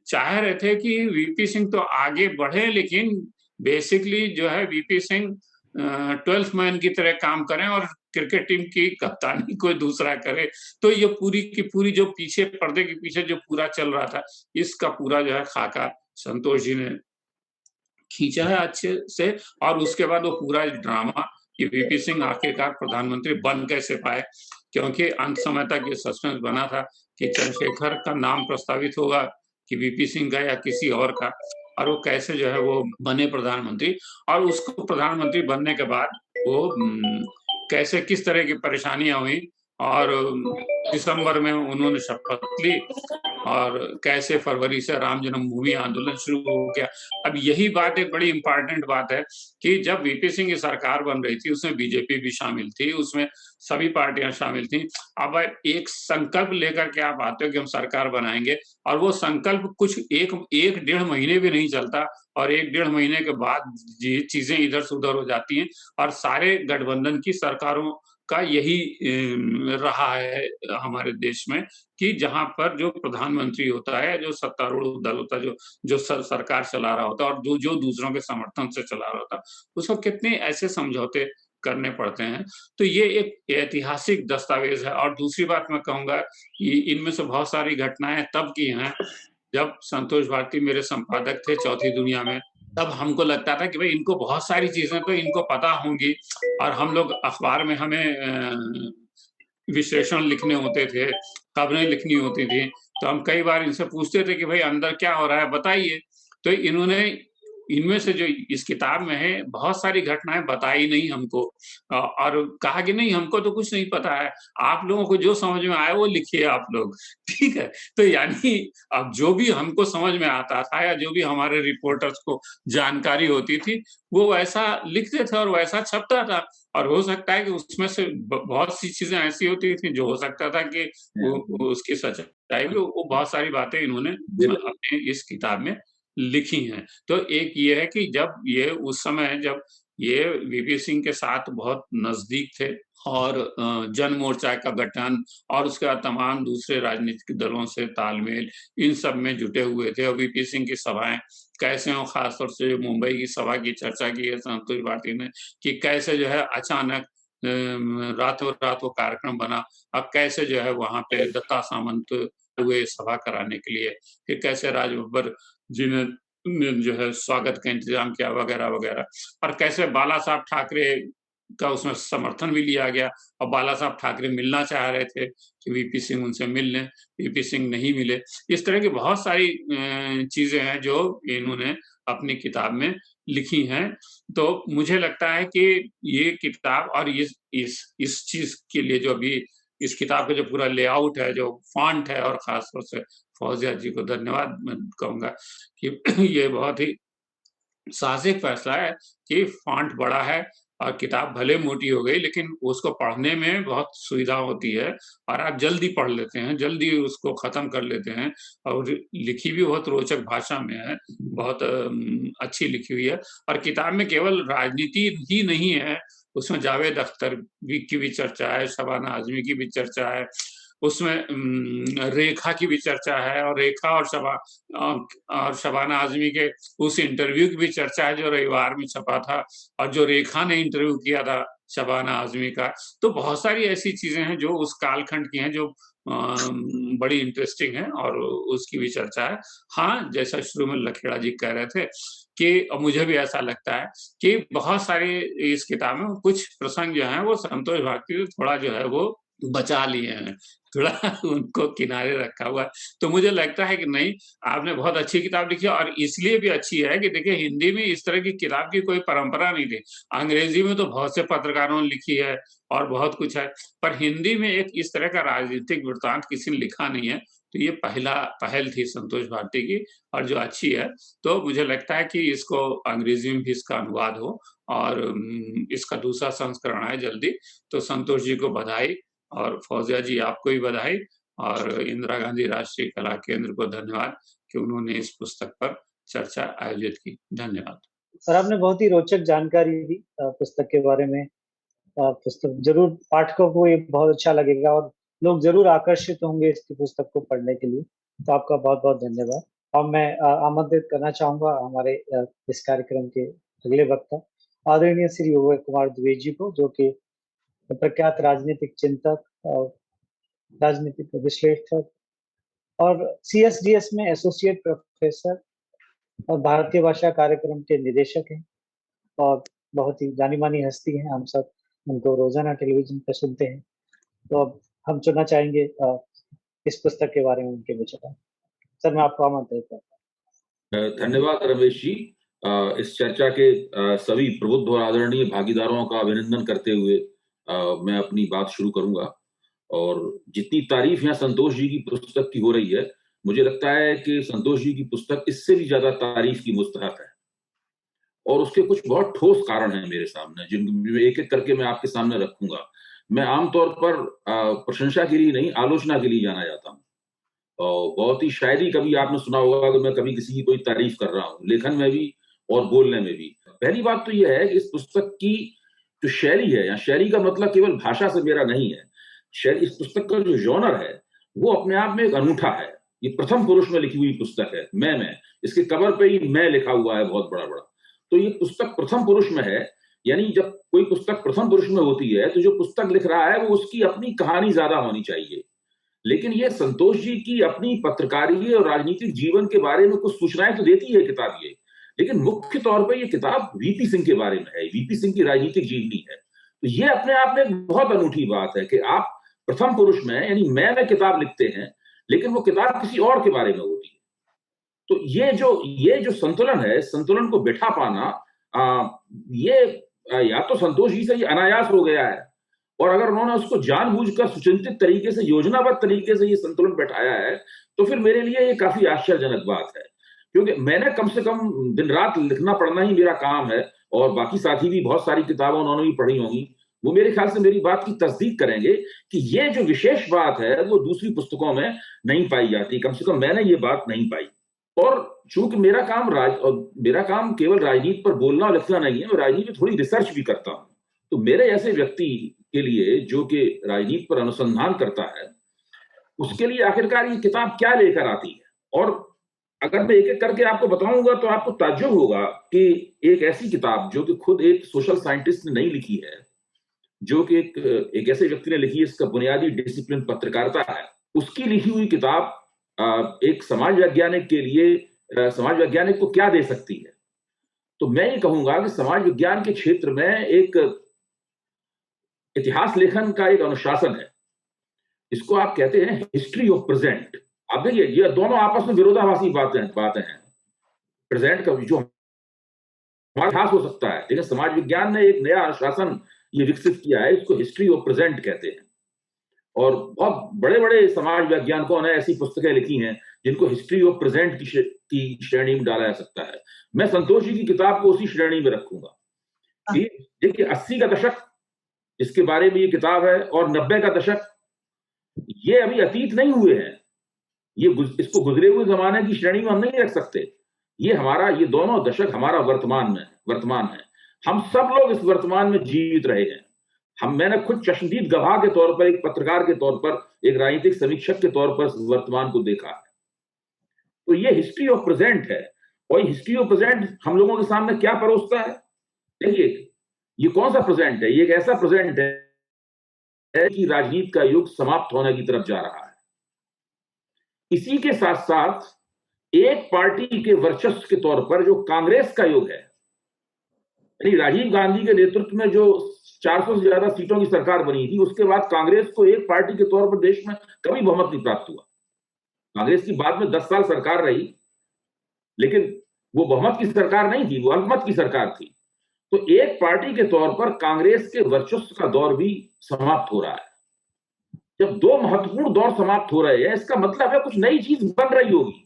चाह रहे थे कि वीपी सिंह तो आगे बढ़े, लेकिन बेसिकली जो है वीपी सिंह 12th मैन की तरह काम करें और क्रिकेट टीम की कप्तानी कोई दूसरा करे। तो ये पूरी की पूरी जो पीछे पर्दे के पीछे जो पूरा चल रहा था, इसका पूरा जो है खाका संतोष जी ने खींचा है अच्छे से और उसके बाद वो पूरा ड्रामा कि वीपी सिंह आखिरकार प्रधानमंत्री बन कैसे पाए, क्योंकि अंत समय तक ये सस्पेंस बना था कि चंद्रशेखर का नाम प्रस्तावित होगा कि वीपी सिंह का या किसी और का। और वो कैसे जो है वो बने प्रधानमंत्री, और उसको प्रधानमंत्री बनने के बाद वो कैसे किस तरह की परेशानियां हुई, और दिसंबर में उन्होंने शपथ ली, और कैसे फरवरी से राम जन्मभूमि आंदोलन शुरू हो गया। अब यही बात एक बड़ी इंपॉर्टेंट बात है कि जब वीपी सिंह की सरकार बन रही थी, उसमें बीजेपी भी शामिल थी, उसमें सभी पार्टियां शामिल थी। अब एक संकल्प लेकर के आप आते हो कि हम सरकार बनाएंगे, और वो संकल्प कुछ एक डेढ़ महीने भी नहीं चलता, और एक डेढ़ महीने के बाद ये चीजें इधर से उधर हो जाती हैं, और सारे गठबंधन की सरकारों का यही रहा है हमारे देश में, कि जहां पर जो प्रधानमंत्री होता है, जो सत्तारूढ़ दल होता है, जो सरकार चला रहा होता है, और जो दूसरों के समर्थन से चला रहा होता है, उसको कितने ऐसे समझौते करने पड़ते हैं। तो ये एक ऐतिहासिक दस्तावेज है। और दूसरी बात मैं कहूंगा कि इनमें से बहुत सारी घटनाएं तब की हैं जब संतोष भारती मेरे संपादक थे चौथी दुनिया में। तब हमको लगता था कि भाई इनको बहुत सारी चीजें तो इनको पता होंगी, और हम लोग अखबार में हमें विश्लेषण लिखने होते थे, खबरें लिखनी होती थी, तो हम कई बार इनसे पूछते थे कि भाई अंदर क्या हो रहा है बताइए। तो इन्होंने इनमें से जो इस किताब में है बहुत सारी घटनाएं बताई नहीं हमको, और कहा कि नहीं हमको तो कुछ नहीं पता है, आप लोगों को जो समझ में आया वो लिखिए आप लोग। ठीक है, तो यानी अब जो भी हमको समझ में आता था या जो भी हमारे रिपोर्टर्स को जानकारी होती थी, वो वैसा लिखते थे और वैसा छपता था। और हो सकता है कि उसमें से बहुत सी चीजें ऐसी होती थी जो हो सकता था कि वो उसकी सच्चाई भी, वो बहुत सारी बातें इन्होंने अपने इस किताब में लिखी हैं। तो एक ये है कि जब ये उस समय जब ये वीपी सिंह के साथ बहुत नजदीक थे, और जन मोर्चा का गठन और उसके बाद तमाम दूसरे राजनीतिक दलों से तालमेल, इन सब में जुटे हुए थे, और वीपी सिंह की सभाएं कैसे हों, खासतौर से मुंबई की सभा की चर्चा की है संतोष भारती ने, कि कैसे जो है अचानक रातों रात वो कार्यक्रम बना। अब कैसे जो है वहां पे दत्ता सामंत हुए सभा कराने के लिए, फिर कैसे राज बब्बर जी ने जो है स्वागत का इंतजाम किया, वगैरह वगैरह, और कैसे बाला साहब ठाकरे का उसमें समर्थन भी लिया गया, और बाला साहब ठाकरे मिलना चाह रहे थे कि वीपी सिंह उनसे मिल लें, वीपी सिंह नहीं मिले। इस तरह की बहुत सारी चीजें हैं जो इन्होंने अपनी किताब में लिखी हैं। तो मुझे लगता है कि ये किताब और इस चीज के लिए जो अभी इस किताब का जो पूरा लेआउट है, जो फॉन्ट है, और खासतौर से फौजिया जी को धन्यवाद मैं कहूंगा कि ये बहुत ही साहसिक फैसला है कि फॉन्ट बड़ा है, और किताब भले मोटी हो गई लेकिन उसको पढ़ने में बहुत सुविधा होती है, और आप जल्दी पढ़ लेते हैं, जल्दी उसको खत्म कर लेते हैं, और लिखी भी बहुत रोचक भाषा में है, बहुत अच्छी लिखी हुई है। और किताब में केवल राजनीति ही नहीं है, उसमें जावेद अख्तर की भी चर्चा है, शबाना आजमी की भी चर्चा है, उसमें रेखा की भी चर्चा है, और रेखा और शबाना आजमी के उस इंटरव्यू की भी चर्चा है जो रविवार में छपा था, और जो रेखा ने इंटरव्यू किया था शबाना आजमी का। तो बहुत सारी ऐसी चीजें हैं जो उस कालखंड की हैं, जो बड़ी इंटरेस्टिंग है, और उसकी भी चर्चा है। हाँ, जैसा शुरू में लखेड़ा जी कह रहे थे कि मुझे भी ऐसा लगता है कि बहुत सारे इस किताब में कुछ प्रसंग जो हैं वो संतोष भारती ने थोड़ा जो है वो बचा लिए हैं, थोड़ा उनको किनारे रखा हुआ है। तो मुझे लगता है कि नहीं, आपने बहुत अच्छी किताब लिखी है, और इसलिए भी अच्छी है कि देखिए हिंदी में इस तरह की किताब की कोई परंपरा नहीं थी। अंग्रेजी में तो बहुत से पत्रकारों ने लिखी है और बहुत कुछ है, पर हिंदी में एक इस तरह का राजनीतिक वृत्तांत किसी ने लिखा नहीं है। तो ये पहल थी संतोष भारती की, और जो अच्छी है। तो मुझे लगता है कि इसको अंग्रेजी में भी इसका अनुवाद हो, और इसका दूसरा संस्करण आए जल्दी। तो संतोष जी को बधाई, और फौजिया जी आपको भी बधाई, और इंदिरा गांधी राष्ट्रीय कला केंद्र को धन्यवाद कि उन्होंने इस पुस्तक पर चर्चा आयोजित की। धन्यवाद। सर, आपने बहुत ही रोचक जानकारी दी पुस्तक के बारे में। पुस्तक जरूर पाठकों को ये बहुत अच्छा लगेगा, और लोग जरूर आकर्षित होंगे इसकी पुस्तक को पढ़ने के लिए। तो आपका बहुत बहुत धन्यवाद। और मैं आमंत्रित करना चाहूंगा हमारे इस कार्यक्रम के अगले वक्ता आदरणीय श्री उदय कुमार द्विवेदी जी को, जो कि प्रख्यात राजनीतिक चिंतक और राजनीतिक विश्लेषक और CSDS में एसोसिएट प्रोफेसर और भारतीय भाषा कार्यक्रम के निदेशक हैं, और बहुत ही जानी मानी हस्ती हैं। हम सब उनको रोजाना टेलीविजन पर सुनते हैं। तो अब हम सुनना चाहेंगे इस पुस्तक के बारे में उनके विचार। सर, मैं आपको आमंत्रित करता हूँ। धन्यवाद रमेश जी। इस चर्चा के सभी प्रबुद्ध और आदरणीय भागीदारों का अभिनंदन करते हुए मैं अपनी बात शुरू करूंगा। और जितनी तारीफ यहाँ संतोष जी की पुस्तक की हो रही है, मुझे लगता है कि संतोष जी की पुस्तक इससे भी ज्यादा तारीफ की मुस्तहक है। और उसके कुछ बहुत ठोस कारण हैं मेरे सामने, जिनको एक एक करके मैं आपके सामने रखूंगा। मैं आमतौर पर प्रशंसा के लिए नहीं, आलोचना के लिए जाना जाता हूँ। और बहुत ही शायद ही कभी आपने सुना होगा कि मैं कभी किसी की कोई तारीफ कर रहा हूँ, लेखन में भी और बोलने में भी। पहली बात तो यह है कि इस पुस्तक की जो शैली है, या शैली का मतलब केवल भाषा से मेरा नहीं है, शैली, इस पुस्तक का जो जॉनर है वो अपने आप में एक अनूठा है। ये प्रथम पुरुष में लिखी हुई पुस्तक है, मैं इसके कवर पे ही मैं लिखा हुआ है बहुत बड़ा बड़ा। तो ये पुस्तक प्रथम पुरुष में है, यानी जब कोई पुस्तक प्रथम पुरुष में होती है तो जो पुस्तक लिख रहा है वो उसकी अपनी कहानी ज्यादा होनी चाहिए। लेकिन ये संतोष जी की अपनी पत्रकारीय और राजनीतिक जीवन के बारे में कुछ सूचनाएं तो देती है किताब ये, लेकिन मुख्य तौर पर ये किताब वीपी सिंह के बारे में है, वीपी सिंह की राजनीतिक जीवनी है। तो ये अपने आप में एक बहुत अनूठी बात है कि आप प्रथम पुरुष में, यानी मैं किताब लिखते हैं, लेकिन वो किताब किसी और के बारे में होती है। तो ये जो संतुलन है, संतुलन को बिठा पाना, या तो संतोष जी से ये अनायास हो गया है, और अगर उन्होंने उसको जानबूझकर सुचिंतित तरीके से, योजनाबद्ध तरीके से ये संतुलन बैठाया है, तो फिर मेरे लिए ये काफी आश्चर्यजनक बात है। क्योंकि मैंने कम से कम दिन रात लिखना पढ़ना ही मेरा काम है, और बाकी साथी भी बहुत सारी किताबें उन्होंने भी पढ़ी होंगी, वो मेरे ख्याल से मेरी बात की तस्दीक करेंगे कि ये जो विशेष बात है वो दूसरी पुस्तकों में नहीं पाई जाती। कम से कम मैंने ये बात नहीं पाई। और चूंकि मेरा काम केवल राजनीति पर बोलना और लिखना नहीं है, मैं राजनीति में थोड़ी रिसर्च भी करता हूँ। तो मेरे ऐसे व्यक्ति के लिए जो कि राजनीति पर अनुसंधान करता है, उसके लिए आखिरकार ये किताब क्या लेकर आती है। और अगर मैं एक एक करके आपको बताऊंगा तो आपको ताज्जुब होगा कि एक ऐसी किताब जो कि खुद एक सोशल साइंटिस्ट ने नहीं लिखी है, जो कि एक ऐसे व्यक्ति ने लिखी है, इसका बुनियादी डिसिप्लिन पत्रकारिता है, उसकी लिखी हुई किताब एक समाज वैज्ञानिक के लिए, समाज वैज्ञानिक को क्या दे सकती है। तो मैं ये कहूंगा कि समाज विज्ञान के क्षेत्र में एक इतिहास लेखन का एक अनुशासन है, इसको आप कहते हैं हिस्ट्री ऑफ प्रेजेंट। आप देखिए, ये दोनों आपस में विरोधाभासी बातें हैं। प्रेजेंट का जो हमारा इतिहास हो सकता है, लेकिन समाज विज्ञान ने एक नया अनुशासन ये विकसित किया है, इसको हिस्ट्री ऑफ प्रेजेंट कहते हैं। और बहुत बड़े बड़े समाज वैज्ञानिकों ने ऐसी पुस्तकें लिखी हैं जिनको हिस्ट्री ऑफ प्रेजेंट की श्रेणी में डाला जा सकता है। मैं संतोष जी की किताब को उसी श्रेणी में रखूंगा। देखिए, 80 का दशक जिसके बारे में ये किताब है, और 90 का दशक, ये अभी अतीत नहीं हुए हैं। इसको गुजरे हुए जमाने की श्रेणी में हम नहीं रख सकते। ये दोनों दशक हमारा वर्तमान है। हम सब लोग इस वर्तमान में जीवित रहे हैं। मैंने खुद चश्मदीद गवाह के तौर पर, एक पत्रकार के तौर पर, एक राजनीतिक समीक्षक के तौर पर वर्तमान को देखा है। तो ये हिस्ट्री ऑफ प्रेजेंट है, और हिस्ट्री ऑफ प्रेजेंट हम लोगों के सामने क्या परोसता है। देखिए, ये कौन सा प्रेजेंट है? ये एक ऐसा प्रेजेंट है कि राजनीति का युग समाप्त होने की तरफ जा रहा है। इसी के साथ साथ एक पार्टी के वर्चस्व के तौर पर जो कांग्रेस का युग है, यानी राजीव गांधी के नेतृत्व में जो 400 से ज्यादा सीटों की सरकार बनी थी, उसके बाद कांग्रेस को एक पार्टी के तौर पर देश में कभी बहुमत नहीं प्राप्त हुआ। कांग्रेस की बाद में 10 साल सरकार रही, लेकिन वो बहुमत की सरकार नहीं थी, वो अल्पमत की सरकार थी। तो एक पार्टी के तौर पर कांग्रेस के वर्चस्व का दौर भी समाप्त हो रहा है। जब दो महत्वपूर्ण दौर समाप्त हो रहे हैं, इसका मतलब है कुछ नई चीज बन रही होगी,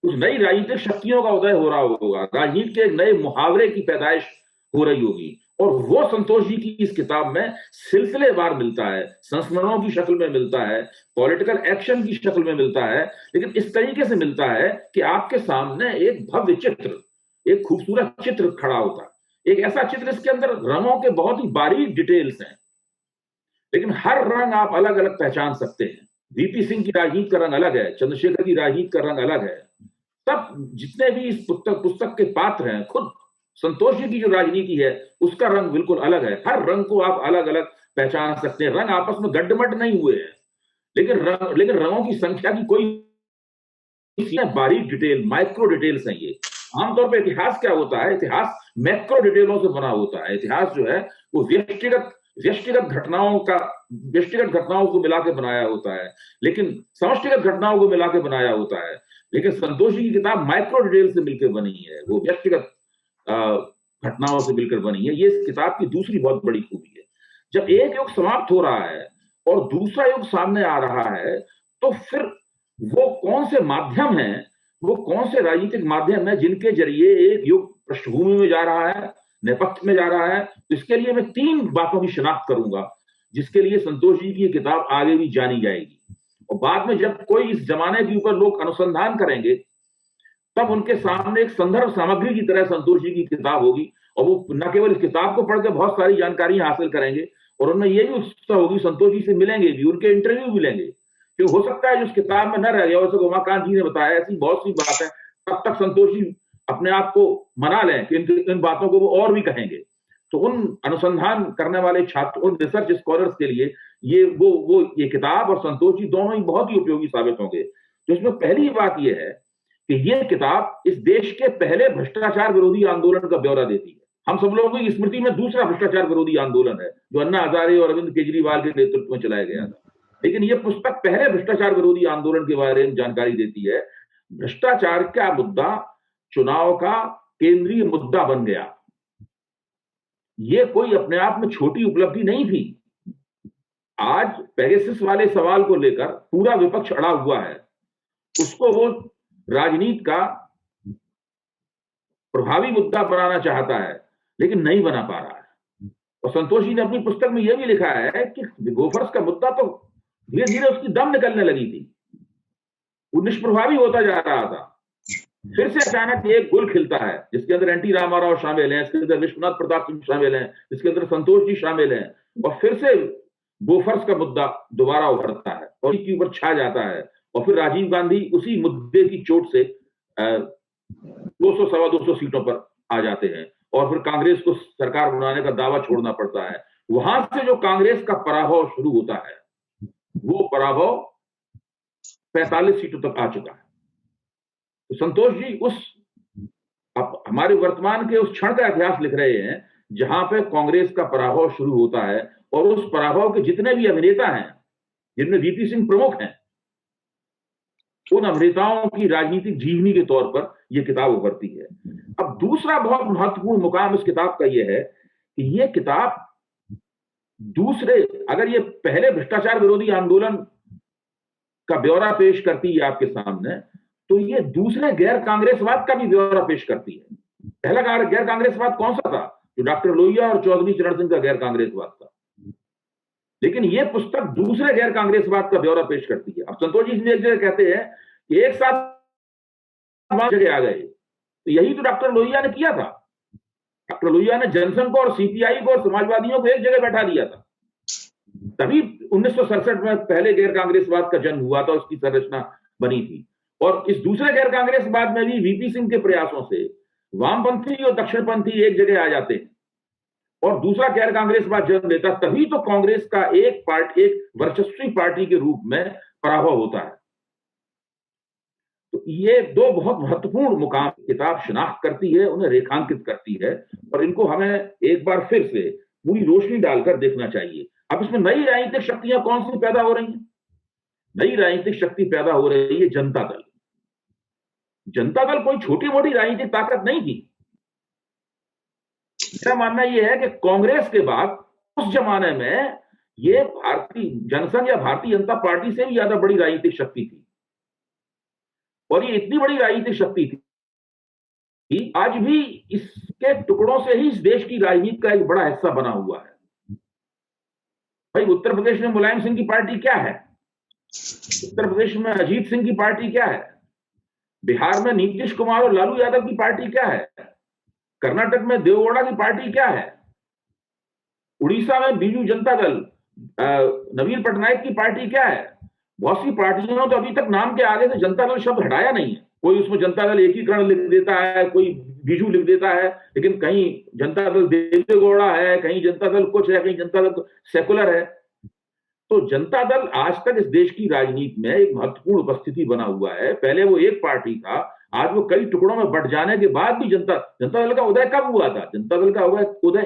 कुछ नई राजनीतिक शक्तियों का उदय हो रहा होगा, राजनीति के एक नए मुहावरे की पैदाइश हो रही होगी। और वो संतोष जी की इस किताब में सिलसिलेवार मिलता है, संस्मरणों की शक्ल में मिलता है, पॉलिटिकल एक्शन की शक्ल में मिलता है, लेकिन इस तरीके से मिलता है कि आपके सामने एक भव्य चित्र, एक खूबसूरत चित्र खड़ा होता है। एक ऐसा चित्र इसके अंदर रंगों के बहुत ही बारीक डिटेल्स हैं, लेकिन हर रंग आप अलग अलग पहचान सकते हैं। वीपी सिंह की राजनीति का रंग अलग है, चंद्रशेखर की राजनीति का रंग अलग है। सब जितने भी इस पुस्तक के पात्र हैं, खुद संतोष जी की जो राजनीति है उसका रंग बिल्कुल अलग है। हर रंग को आप अलग अलग पहचान सकते हैं। रंग आपस में गड्ढमड नहीं हुए हैं, लेकिन रंगों की संख्या की कोई बारीक डिटेल, माइक्रो डिटेल्स हैं ये। आमतौर पर इतिहास क्या होता है? इतिहास मैक्रो डिटेलों से बना होता है। इतिहास जो है वो व्यक्तिगत घटनाओं को मिला के बनाया होता है, लेकिन समष्टिगत घटनाओं को मिला के बनाया होता है। लेकिन संतोष जी की किताब माइक्रो डिटेल से मिलकर बनी है, वो व्यक्तिगत घटनाओं से मिलकर बनी है। ये इस किताब की दूसरी बहुत बड़ी खूबी है। जब एक युग समाप्त हो रहा है और दूसरा युग सामने आ रहा है, तो फिर वो कौन से माध्यम हैं, वो कौन से राजनीतिक माध्यम है जिनके जरिए एक युग पृष्ठभूमि में जा रहा है, नेपथ्य में जा रहा है। तो इसके लिए मैं 3 बातों की शिनाख्त करूंगा, जिसके लिए संतोष जी की ये किताब आगे भी जानी जाएगी। और बाद में जब कोई इस जमाने के ऊपर लोग अनुसंधान करेंगे, तब उनके सामने एक संदर्भ सामग्री की तरह संतोष जी की किताब होगी, और वो न केवल इस किताब को पढ़ के बहुत सारी जानकारी हासिल करेंगे, और उनमें ये भी उत्सुकता होगी, संतोष जी से मिलेंगे भी, उनके इंटरव्यू भी लेंगे। क्यों हो सकता है जो उस किताब में न रह गया, जैसे उमाकांत जी ने बताया, ऐसी बहुत सी बात है, तब तक संतोष जी अपने आप को मना लें कि इन बातों को वो और भी कहेंगे। तो उन अनुसंधान करने वाले छात्र, उन रिसर्च स्कॉलर्स के लिए ये किताब और संतोष जी दोनों ही बहुत ही उपयोगी साबित होंगे। तो इसमें पहली बात यह है कि ये किताब इस देश के पहले भ्रष्टाचार विरोधी आंदोलन का ब्यौरा देती है। हम सब लोगों की स्मृति में दूसरा भ्रष्टाचार विरोधी आंदोलन है, जो अन्ना हजारे और अरविंद केजरीवाल के नेतृत्व में चलाया गया था। लेकिन यह पुस्तक पहले भ्रष्टाचार विरोधी आंदोलन के बारे में जानकारी देती है। भ्रष्टाचार का मुद्दा चुनाव का केंद्रीय मुद्दा बन गया। यह कोई अपने आप में छोटी उपलब्धि नहीं थी। आज पेगासस वाले सवाल को लेकर पूरा विपक्ष अड़ा हुआ है, उसको वो राजनीति का प्रभावी मुद्दा बनाना चाहता है, लेकिन नहीं बना पा रहा है। और संतोष जी ने अपनी पुस्तक में यह भी लिखा है कि गोफर्स का मुद्दा तो धीरे धीरे उसकी दम निकलने लगी थी, वो निष्प्रभावी होता जा रहा था। फिर से अचानक एक गुल खिलता है, जिसके अंदर एनटी रामाराव शामिल हैं, इसके अंदर विश्वनाथ प्रताप सिंह शामिल हैं, इसके अंदर संतोष जी शामिल हैं, और फिर से गोफर्स का मुद्दा दोबारा उभरता है और इसके ऊपर छा जाता है। और फिर राजीव गांधी उसी मुद्दे की चोट से 200 सवा 200 सीटों पर आ जाते हैं, और फिर कांग्रेस को सरकार बनाने का दावा छोड़ना पड़ता है। वहां से जो कांग्रेस का पराभव शुरू होता है, वो पराभव 45 सीटों तक आ चुका है। तो संतोष जी अब हमारे वर्तमान के उस क्षण का इतिहास लिख रहे हैं जहां पे कांग्रेस का पराभव शुरू होता है, और उस पराभव के जितने भी अभिनेता हैं, जिनमें वीपी सिंह प्रमुख हैं, उन अभिनेताओं की राजनीतिक जीवनी के तौर पर यह किताब उभरती है। अब दूसरा बहुत महत्वपूर्ण मुकाम इस किताब का यह है कि यह किताब अगर ये पहले भ्रष्टाचार विरोधी आंदोलन का ब्यौरा पेश करती है आपके सामने, तो ये दूसरे गैर कांग्रेसवाद का भी ब्यौरा पेश करती है। पहला गैर कांग्रेसवाद कौन सा था? जो डॉक्टर लोहिया और चौधरी चरण सिंह का गैर कांग्रेसवाद था। लेकिन यह पुस्तक दूसरे गैर कांग्रेसवाद का ब्यौरा पेश करती है। अब संतोष जी एक जगह कहते हैं कि एक साथ जगह आ गए, तो यही तो डॉक्टर लोहिया ने किया था। डॉक्टर लोहिया ने जनसंघ को और सीपीआई को और समाजवादियों को एक जगह बैठा दिया था। तभी 1967 में पहले गैर कांग्रेसवाद का जन्म हुआ था, उसकी संरचना बनी थी। और इस दूसरे गैर कांग्रेसवाद में भी वीपी सिंह के प्रयासों से वामपंथी और दक्षिणपंथी एक जगह आ जाते हैं और दूसरा गैर कांग्रेसवाद जन्म लेता। तभी तो कांग्रेस का एक वर्चस्वी पार्टी के रूप में पराभव होता है। तो ये दो बहुत महत्वपूर्ण मुकाम किताब शिनाख्त करती है, उन्हें रेखांकित करती है, और इनको हमें एक बार फिर से पूरी रोशनी डालकर देखना चाहिए। अब इसमें नई राजनीतिक शक्तियां कौन सी पैदा हो रही हैं? नई राजनीतिक शक्ति पैदा हो रही है जनता दल। जनता दल कोई छोटी मोटी राजनीतिक ताकत नहीं थी। मेरा मानना यह है कि कांग्रेस के बाद उस जमाने में ये भारतीय जनसंघ या भारतीय जनता पार्टी से भी ज्यादा बड़ी राजनीतिक शक्ति थी, और ये इतनी बड़ी राजनीतिक शक्ति थी कि आज भी इसके टुकड़ों से ही इस देश की राजनीति का एक बड़ा हिस्सा बना हुआ है। भाई उत्तर प्रदेश में मुलायम सिंह की पार्टी क्या है? उत्तर प्रदेश में अजीत सिंह की पार्टी क्या है? बिहार में नीतीश कुमार और लालू यादव की पार्टी क्या है? कर्नाटक में देवेगौड़ा की पार्टी क्या है? उड़ीसा में बीजू जनता दल नवीन पटनायक की पार्टी क्या है? बहुत सी पार्टियों तो अभी तक नाम के आगे से जनता दल शब्द हटाया नहीं है। कोई उसमें जनता दल एकीकरण लिख देता है, कोई बीजू लिख देता है, लेकिन कहीं जनता दल देवेगौड़ा है, कहीं जनता दल कुछ है, कहीं जनता दल सेकुलर है। तो जनता दल आज तक इस देश की राजनीति में एक महत्वपूर्ण उपस्थिति बना हुआ है। पहले वो एक पार्टी था, आज वो कई टुकड़ों में बंट जाने के बाद भी जनता दल का उदय कब हुआ था? जनता दल का उदय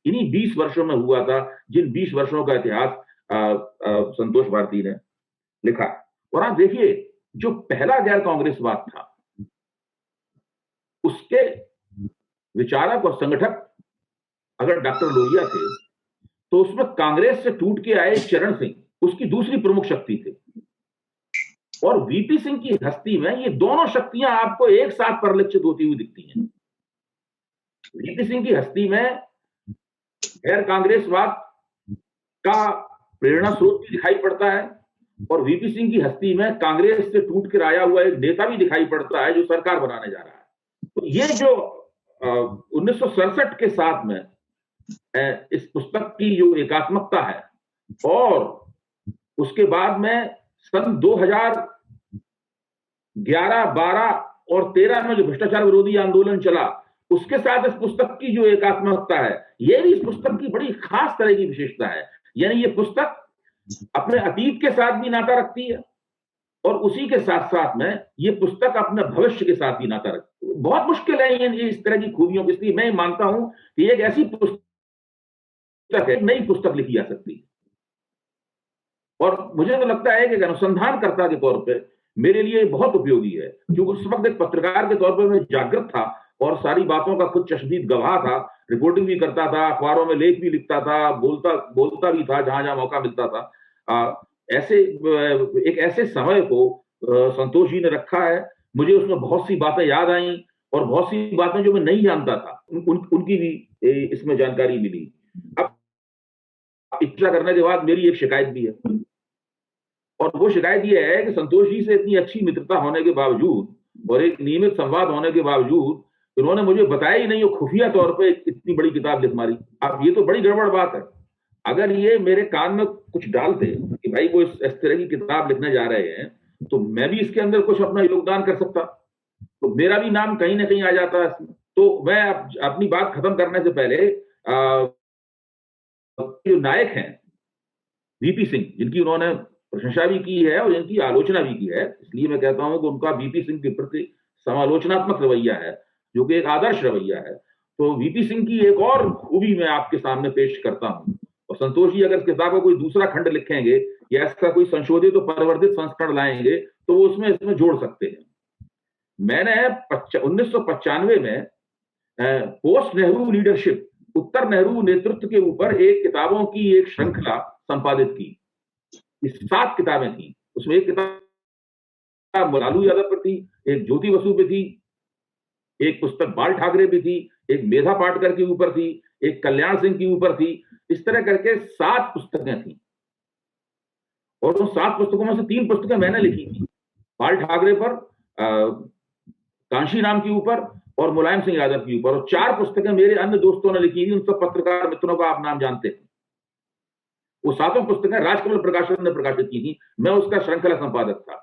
इन्हीं 20 वर्षों में हुआ था, जिन 20 वर्षों का इतिहास संतोष भारती ने लिखा। और आप देखिए जो पहला गैर कांग्रेसवाद था, उसके विचारक और संगठक अगर डॉक्टर लोहिया थे, तो उसमें कांग्रेस से टूट के आए चरण सिंह उसकी दूसरी प्रमुख शक्ति थे। और वीपी सिंह की हस्ती में ये दोनों शक्तियां आपको एक साथ परिलक्षित होती हुई दिखती हैं। वीपी सिंह की हस्ती में गैर कांग्रेसवाद का प्रेरणा स्रोत भी दिखाई पड़ता है, और वीपी सिंह की हस्ती में कांग्रेस से टूट कर आया हुआ एक नेता भी दिखाई पड़ता है जो सरकार बनाने जा रहा है। तो ये जो 1967 के साथ में इस पुस्तक की जो एकात्मकता है, और उसके बाद में सन 2011, 12 और 13 में जो भ्रष्टाचार विरोधी आंदोलन चला, उसके साथ इस पुस्तक की जो एकात्मकता है, ये भी इस पुस्तक की बड़ी खास तरह की विशेषता है। यानी ये पुस्तक अपने अतीत के साथ भी नाता रखती है, और उसी के साथ साथ में ये पुस्तक अपने भविष्य के साथ भी नाता रखती है। बहुत मुश्किल है ये इस तरह की खूबियों की, इसलिए मैं मानता हूं कि एक ऐसी पुस्तक है, नई पुस्तक लिखी जा सकती है। और मुझे तो लगता है कि अनुसंधानकर्ता के तौर पे मेरे लिए बहुत उपयोगी है, क्योंकि उस वक्त एक पत्रकार के तौर पर मैं जागृत था और सारी बातों का खुद चश्मदीद गवाह था, रिपोर्टिंग भी करता था, अखबारों में लेख भी लिखता था, बोलता भी था जहां जहां मौका मिलता था। एक ऐसे समय को संतोष जी ने रखा है। मुझे उसमें बहुत सी बातें याद आई, और बहुत सी बातें जो मैं नहीं जानता था उनकी भी इसमें जानकारी मिली। अब इतना करने के बाद मेरी एक शिकायत भी है, और वो शिकायत ये है कि संतोष जी से इतनी अच्छी मित्रता होने के बावजूद और एक नियमित संवाद होने के बावजूद उन्होंने मुझे बताया ही नहीं, वो खुफिया तौर पे इतनी बड़ी किताब लिख मारी। अब ये तो बड़ी गड़बड़ बात है। अगर ये मेरे कान में कुछ डालते कि भाई वो इस तरह की किताब लिखने जा रहे हैं, तो मैं भी इसके अंदर कुछ अपना योगदान कर सकता, तो मेरा भी नाम कहीं ना कहीं आ जाता है इसमें। तो मैं अपनी बात खत्म करने से पहले जो नायक हैं वीपी सिंह, जिनकी उन्होंने प्रशंसा भी की है और जिनकी आलोचना भी की है, इसलिए मैं कहता हूं कि उनका वीपी सिंह के प्रति समालोचनात्मक रवैया है, जो कि एक आदर्श रवैया है। तो वीपी सिंह की एक और खूबी मैं आपके सामने पेश करता हूं, और संतोष जी अगर इस किताब का कोई दूसरा खंड लिखेंगे या इसका कोई संशोधित और परिवर्तित संस्करण लाएंगे, तो वो इसमें जोड़ सकते हैं। मैंने 1995 में पोस्ट नेहरू लीडरशिप, उत्तर नेहरू नेतृत्व के ऊपर एक किताबों की एक श्रृंखला संपादित की। 7 किताबें थी, उसमें एक किताब लालू यादव पर थी, एक ज्योति बसु पे थी, एक पुस्तक बाल ठाकरे पे थी, एक मेधा पाटकर के ऊपर थी, एक कल्याण सिंह के ऊपर थी। इस तरह करके 7 पुस्तकें थी, और उन 7 पुस्तकों में से 3 पुस्तकें मैंने लिखी थी, बाल ठाकरे पर, कांशी राम के ऊपर और मुलायम सिंह यादव के ऊपर, और 4 पुस्तकें मेरे अन्य दोस्तों ने लिखी थी। उन सब पत्रकार मित्रों का आप नाम जानते हैं। वो 7 पुस्तकें राजकमल प्रकाशन ने प्रकाशित की थी, मैं उसका श्रृंखला संपादक था।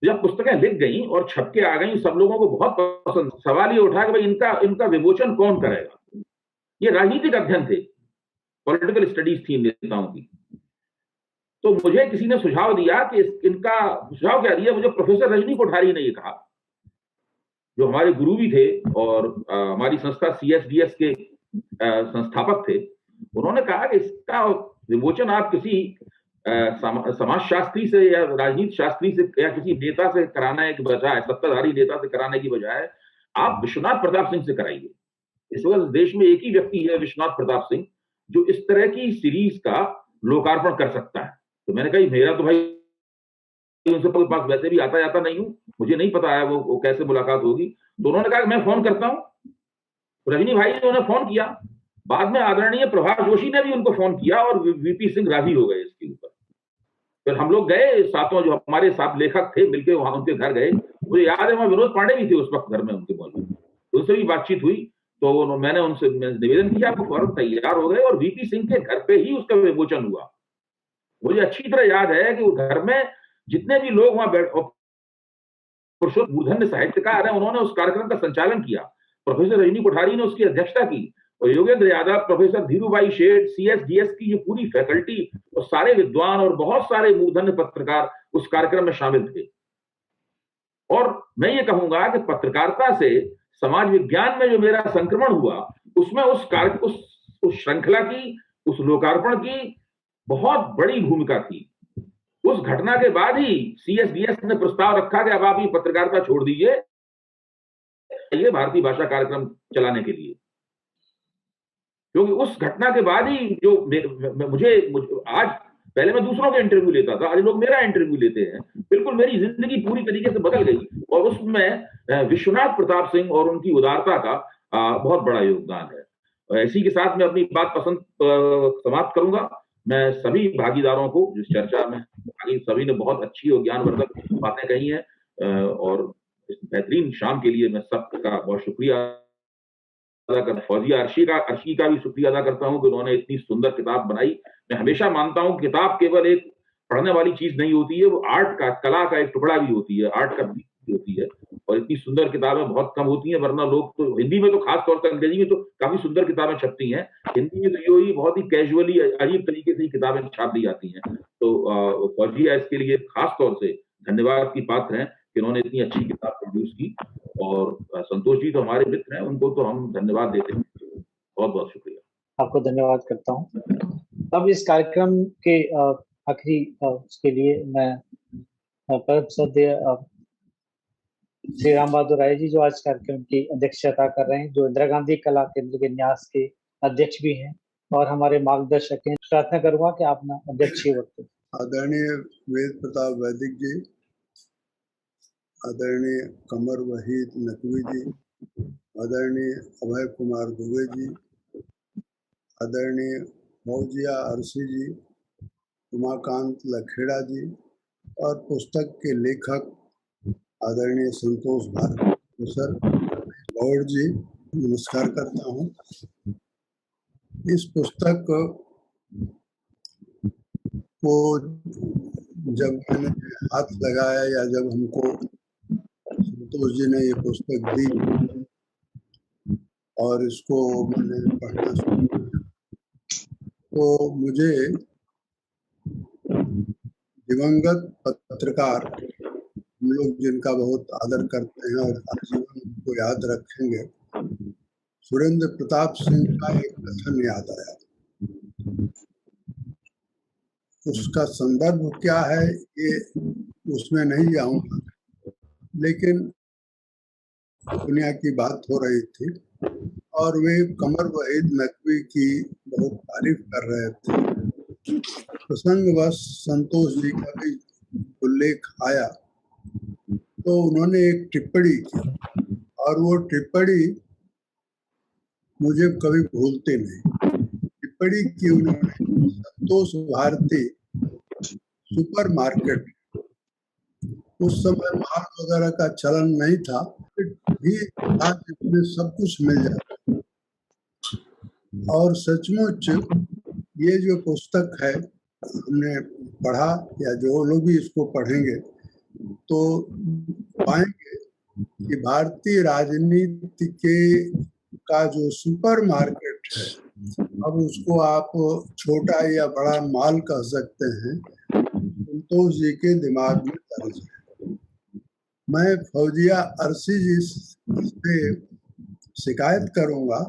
जब पुस्तकें लिख गई और छप के आ गई, सब लोगों को बहुत पसंद। सवाल ये उठा कि भाई इनका विमोचन कौन करेगा। ये राजनीतिक अध्ययन थे, पॉलिटिकल स्टडीज थी नेताओं की। तो मुझे किसी ने सुझाव दिया कि इनका सुझाव क्या दिया, मुझे प्रोफेसर रजनी कोठारी ने ये कहा, जो हमारे गुरु भी थे और हमारी संस्था CSDS के संस्थापक थे। उन्होंने कहा कि इसका विमोचन आप किसी समाजशास्त्री से या राजनीति शास्त्री से या किसी नेता से कराने के बजाय, सत्ताधारी नेता से कराने की बजाय, आप विश्वनाथ प्रताप सिंह से कराइए। इस वक्त देश में एक ही व्यक्ति है, विश्वनाथ प्रताप सिंह, जो इस तरह की सीरीज का लोकार्पण कर सकता है। तो मैंने कहा मेरा तो भाई उनसे पास वैसे भी आता जाता नहीं हूं, मुझे नहीं पता है वो कैसे मुलाकात होगी। तो उन्होंने कहा मैं फोन करता हूं। रजनी भाई ने उन्हें फोन किया, बाद में आदरणीय प्रभाष जोशी ने भी उनको फोन किया, और वीपी सिंह राजी हो गए इसके ऊपर। फिर हम लोग गए, सातों जो हमारे साथ लेखक थे मिलकर वहां उनके घर गए। मुझे याद है वहां विनोद पांडे भी थे उस वक्त घर में उनके मॉल में, उनसे भी बातचीत हुई। तो मैंने उनसे निवेदन किया, वो फौरन तैयार हो गए और वीपी सिंह के घर पे ही उसका विमोचन हुआ। मुझे अच्छी तरह याद है कि वो घर में जितने भी लोग वहां पुरुषोत्तम मूर्धन्य साहित्यकार हैं, उन्होंने उस कार्यक्रम का संचालन किया। प्रोफेसर रजनी कोठारी ने उसकी अध्यक्षता की, और योगेंद्र यादव, प्रोफेसर धीरूभाई शेठ, CSDS की जो पूरी फैकल्टी और सारे विद्वान और बहुत सारे मूर्धन्य पत्रकार उस कार्यक्रम में शामिल थे। और मैं ये कहूंगा कि पत्रकारिता से समाज विज्ञान में जो मेरा संक्रमण हुआ, उसमें उस श्रृंखला की, उस लोकार्पण की बहुत बड़ी भूमिका थी। उस घटना के बाद ही CSDS ने प्रस्ताव रखा कि अब आप ये पत्रकारिता छोड़ दीजिए, ये भारतीय भाषा कार्यक्रम चलाने के लिए। क्योंकि उस घटना के बाद ही जो मुझे आज, पहले मैं दूसरों के इंटरव्यू लेता था, आज लोग मेरा इंटरव्यू लेते हैं। बिल्कुल मेरी जिंदगी पूरी तरीके से बदल गई और उसमें विश्वनाथ प्रताप सिंह और उनकी उदारता का बहुत बड़ा योगदान है। इसी के साथ मैं अपनी बात समाप्त करूंगा। मैं सभी भागीदारों को जिस चर्चा में सभी ने बहुत अच्छी और ज्ञानवर्धक बातें कही हैं और इस बेहतरीन शाम के लिए मैं सबका बहुत शुक्रिया अदा करता हूं। फौजिया अर्शी का भी शुक्रिया अदा करता हूं कि उन्होंने इतनी सुंदर किताब बनाई। मैं हमेशा मानता हूं किताब केवल एक पढ़ने वाली चीज नहीं होती है, वो आर्ट का, कला का एक टुकड़ा भी होती है, आर्ट का भी होती है। और इतनी सुंदर किताबें बहुत कम होती हैं, वरना लोग तो हिंदी में तो खास तौर पर, अंग्रेजी में तो काफी सुंदर किताबें छपती हैं, हिंदी में तो ये बहुत ही कैजुअली अजीब तरीके से ही किताबें छाप दी जाती हैं। तो फौजिया इसके लिए खास तौर से धन्यवाद की पात्र हैं कि उन्होंने इतनी अच्छी किताब प्रोड्यूस की। और संतोष जी तो हमारे मित्र हैं, उनको तो हम धन्यवाद देते हैं। बहुत बहुत शुक्रिया। आपको धन्यवाद करता हूँ। अब इस कार्यक्रम के आखिरी उसके लिए मैं परम श्रद्धेय श्री राम बहादुर राय जी, जो आज कार्यक्रम की अध्यक्षता कर रहे हैं, जो इंदिरा गांधी कला केंद्र के न्यास के अध्यक्ष भी हैं और हमारे मार्गदर्शक हैं, प्रार्थना करूंगा कि आप ना अध्यक्ष वक्त। आदरणीय वेद प्रताप वैदिक जी, आदरणीय कमर वहीद नकवी जी, आदरणीय अभय कुमार दुबे जी, आदरणीय फौजिया अर्शी जी, उमाकांत लखेड़ा जी और पुस्तक के लेखक आदरणीय संतोष भारती सर गौड़ जी, नमस्कार करता हूँ। इस पुस्तक को जब मैंने हाथ लगाया या जब हमको संतोष जी ने ये पुस्तक दी और इसको मैंने पढ़ना शुरू किया, तो मुझे दिवंगत पत्रकार, हम लोग जिनका बहुत आदर करते हैं और आजीवन उनको याद रखेंगे, सुरेंद्र प्रताप सिंह का एक कथन याद आया। उसका संदर्भ क्या है ये उसमें नहीं जाऊंगा, लेकिन दुनिया की बात हो रही थी और वे कमर वहीद नकवी की बहुत तारीफ कर रहे थे। प्रसंगवश संतोष जी का भी उल्लेख आया तो उन्होंने एक टिप्पणी की और वो टिप्पणी मुझे कभी भूलते नहीं। टिप्पणी की उन्होंने, संतोष भारती सुपरमार्केट, उस समय माल वगैरह का चलन नहीं था, भी था जिसमें सब कुछ मिल जाता। और सचमुच ये जो पुस्तक है हमने पढ़ा या जो लोग भी इसको पढ़ेंगे तो पाएंगे कि भारतीय राजनीति का जो सुपरमार्केट है, अब उसको आप छोटा या बड़ा माल कह सकते हैं, संतोष जी के दिमाग में दर्ज है। मैं फौजिया अर्शी जी से शिकायत करूंगा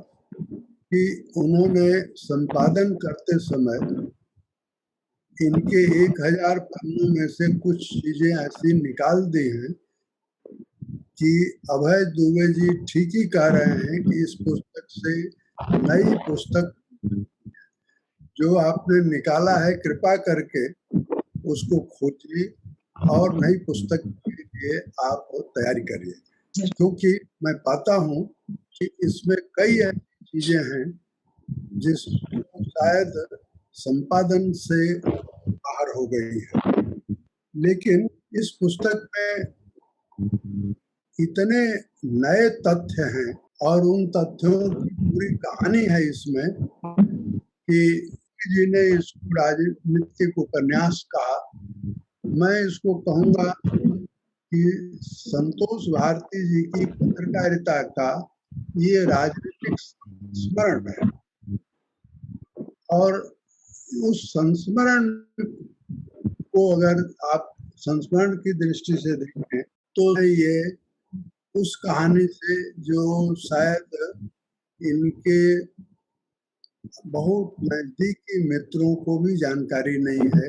कि उन्होंने संपादन करते समय इनके 1000 पन्नों में से कुछ चीजें ऐसी निकाल दी हैं कि अभय दुबे जी ठीक ही कह रहे हैं कि इस पुस्तक से नई पुस्तक जो आपने निकाला है कृपा करके उसको खोजिए और नई पुस्तक के लिए आप तैयारी करिए, क्योंकि मैं पाता हूँ कि इसमें कई ऐसी चीजें हैं जिस शायद संपादन से बाहर हो गई है, लेकिन इस पुस्तक में इतने नए तथ्य हैं और उन तथ्यों की पूरी कहानी है इसमें कि जी ने इसको राजनीतिक उपन्यास कहा। मैं इसको कहूंगा कि संतोष भारती जी की पत्रकारिता का ये राजनीतिक संस्मरण है और उस संस्मरण को अगर आप संस्मरण की दृष्टि से देखें तो ये उस कहानी से जो शायद इनके बहुत नजदीकी मित्रों को भी जानकारी नहीं है,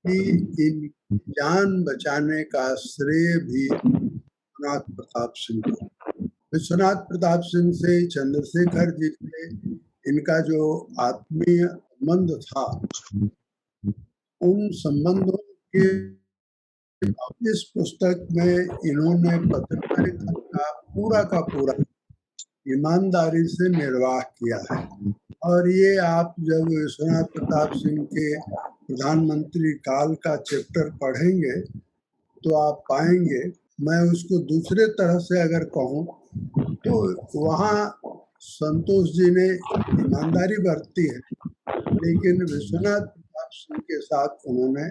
कि इन जान बचाने का श्रेय भी विश्वनाथ प्रताप सिंह को। विश्वनाथ प्रताप सिंह से चंद्रशेखर जी से इनका जो आत्मीय संबंध था, उन संबंधों के इस पुस्तक में इन्होंने पत्रकारिता का पूरा ईमानदारी से निर्वाह किया है। और ये आप जब विश्वनाथ प्रताप सिंह के प्रधानमंत्री काल का चैप्टर पढ़ेंगे तो आप पाएंगे, मैं उसको दूसरे तरह से अगर कहूँ तो वहाँ संतोष जी ने ईमानदारी बरती है, लेकिन विश्वनाथ प्रताप सिंह के साथ उन्होंने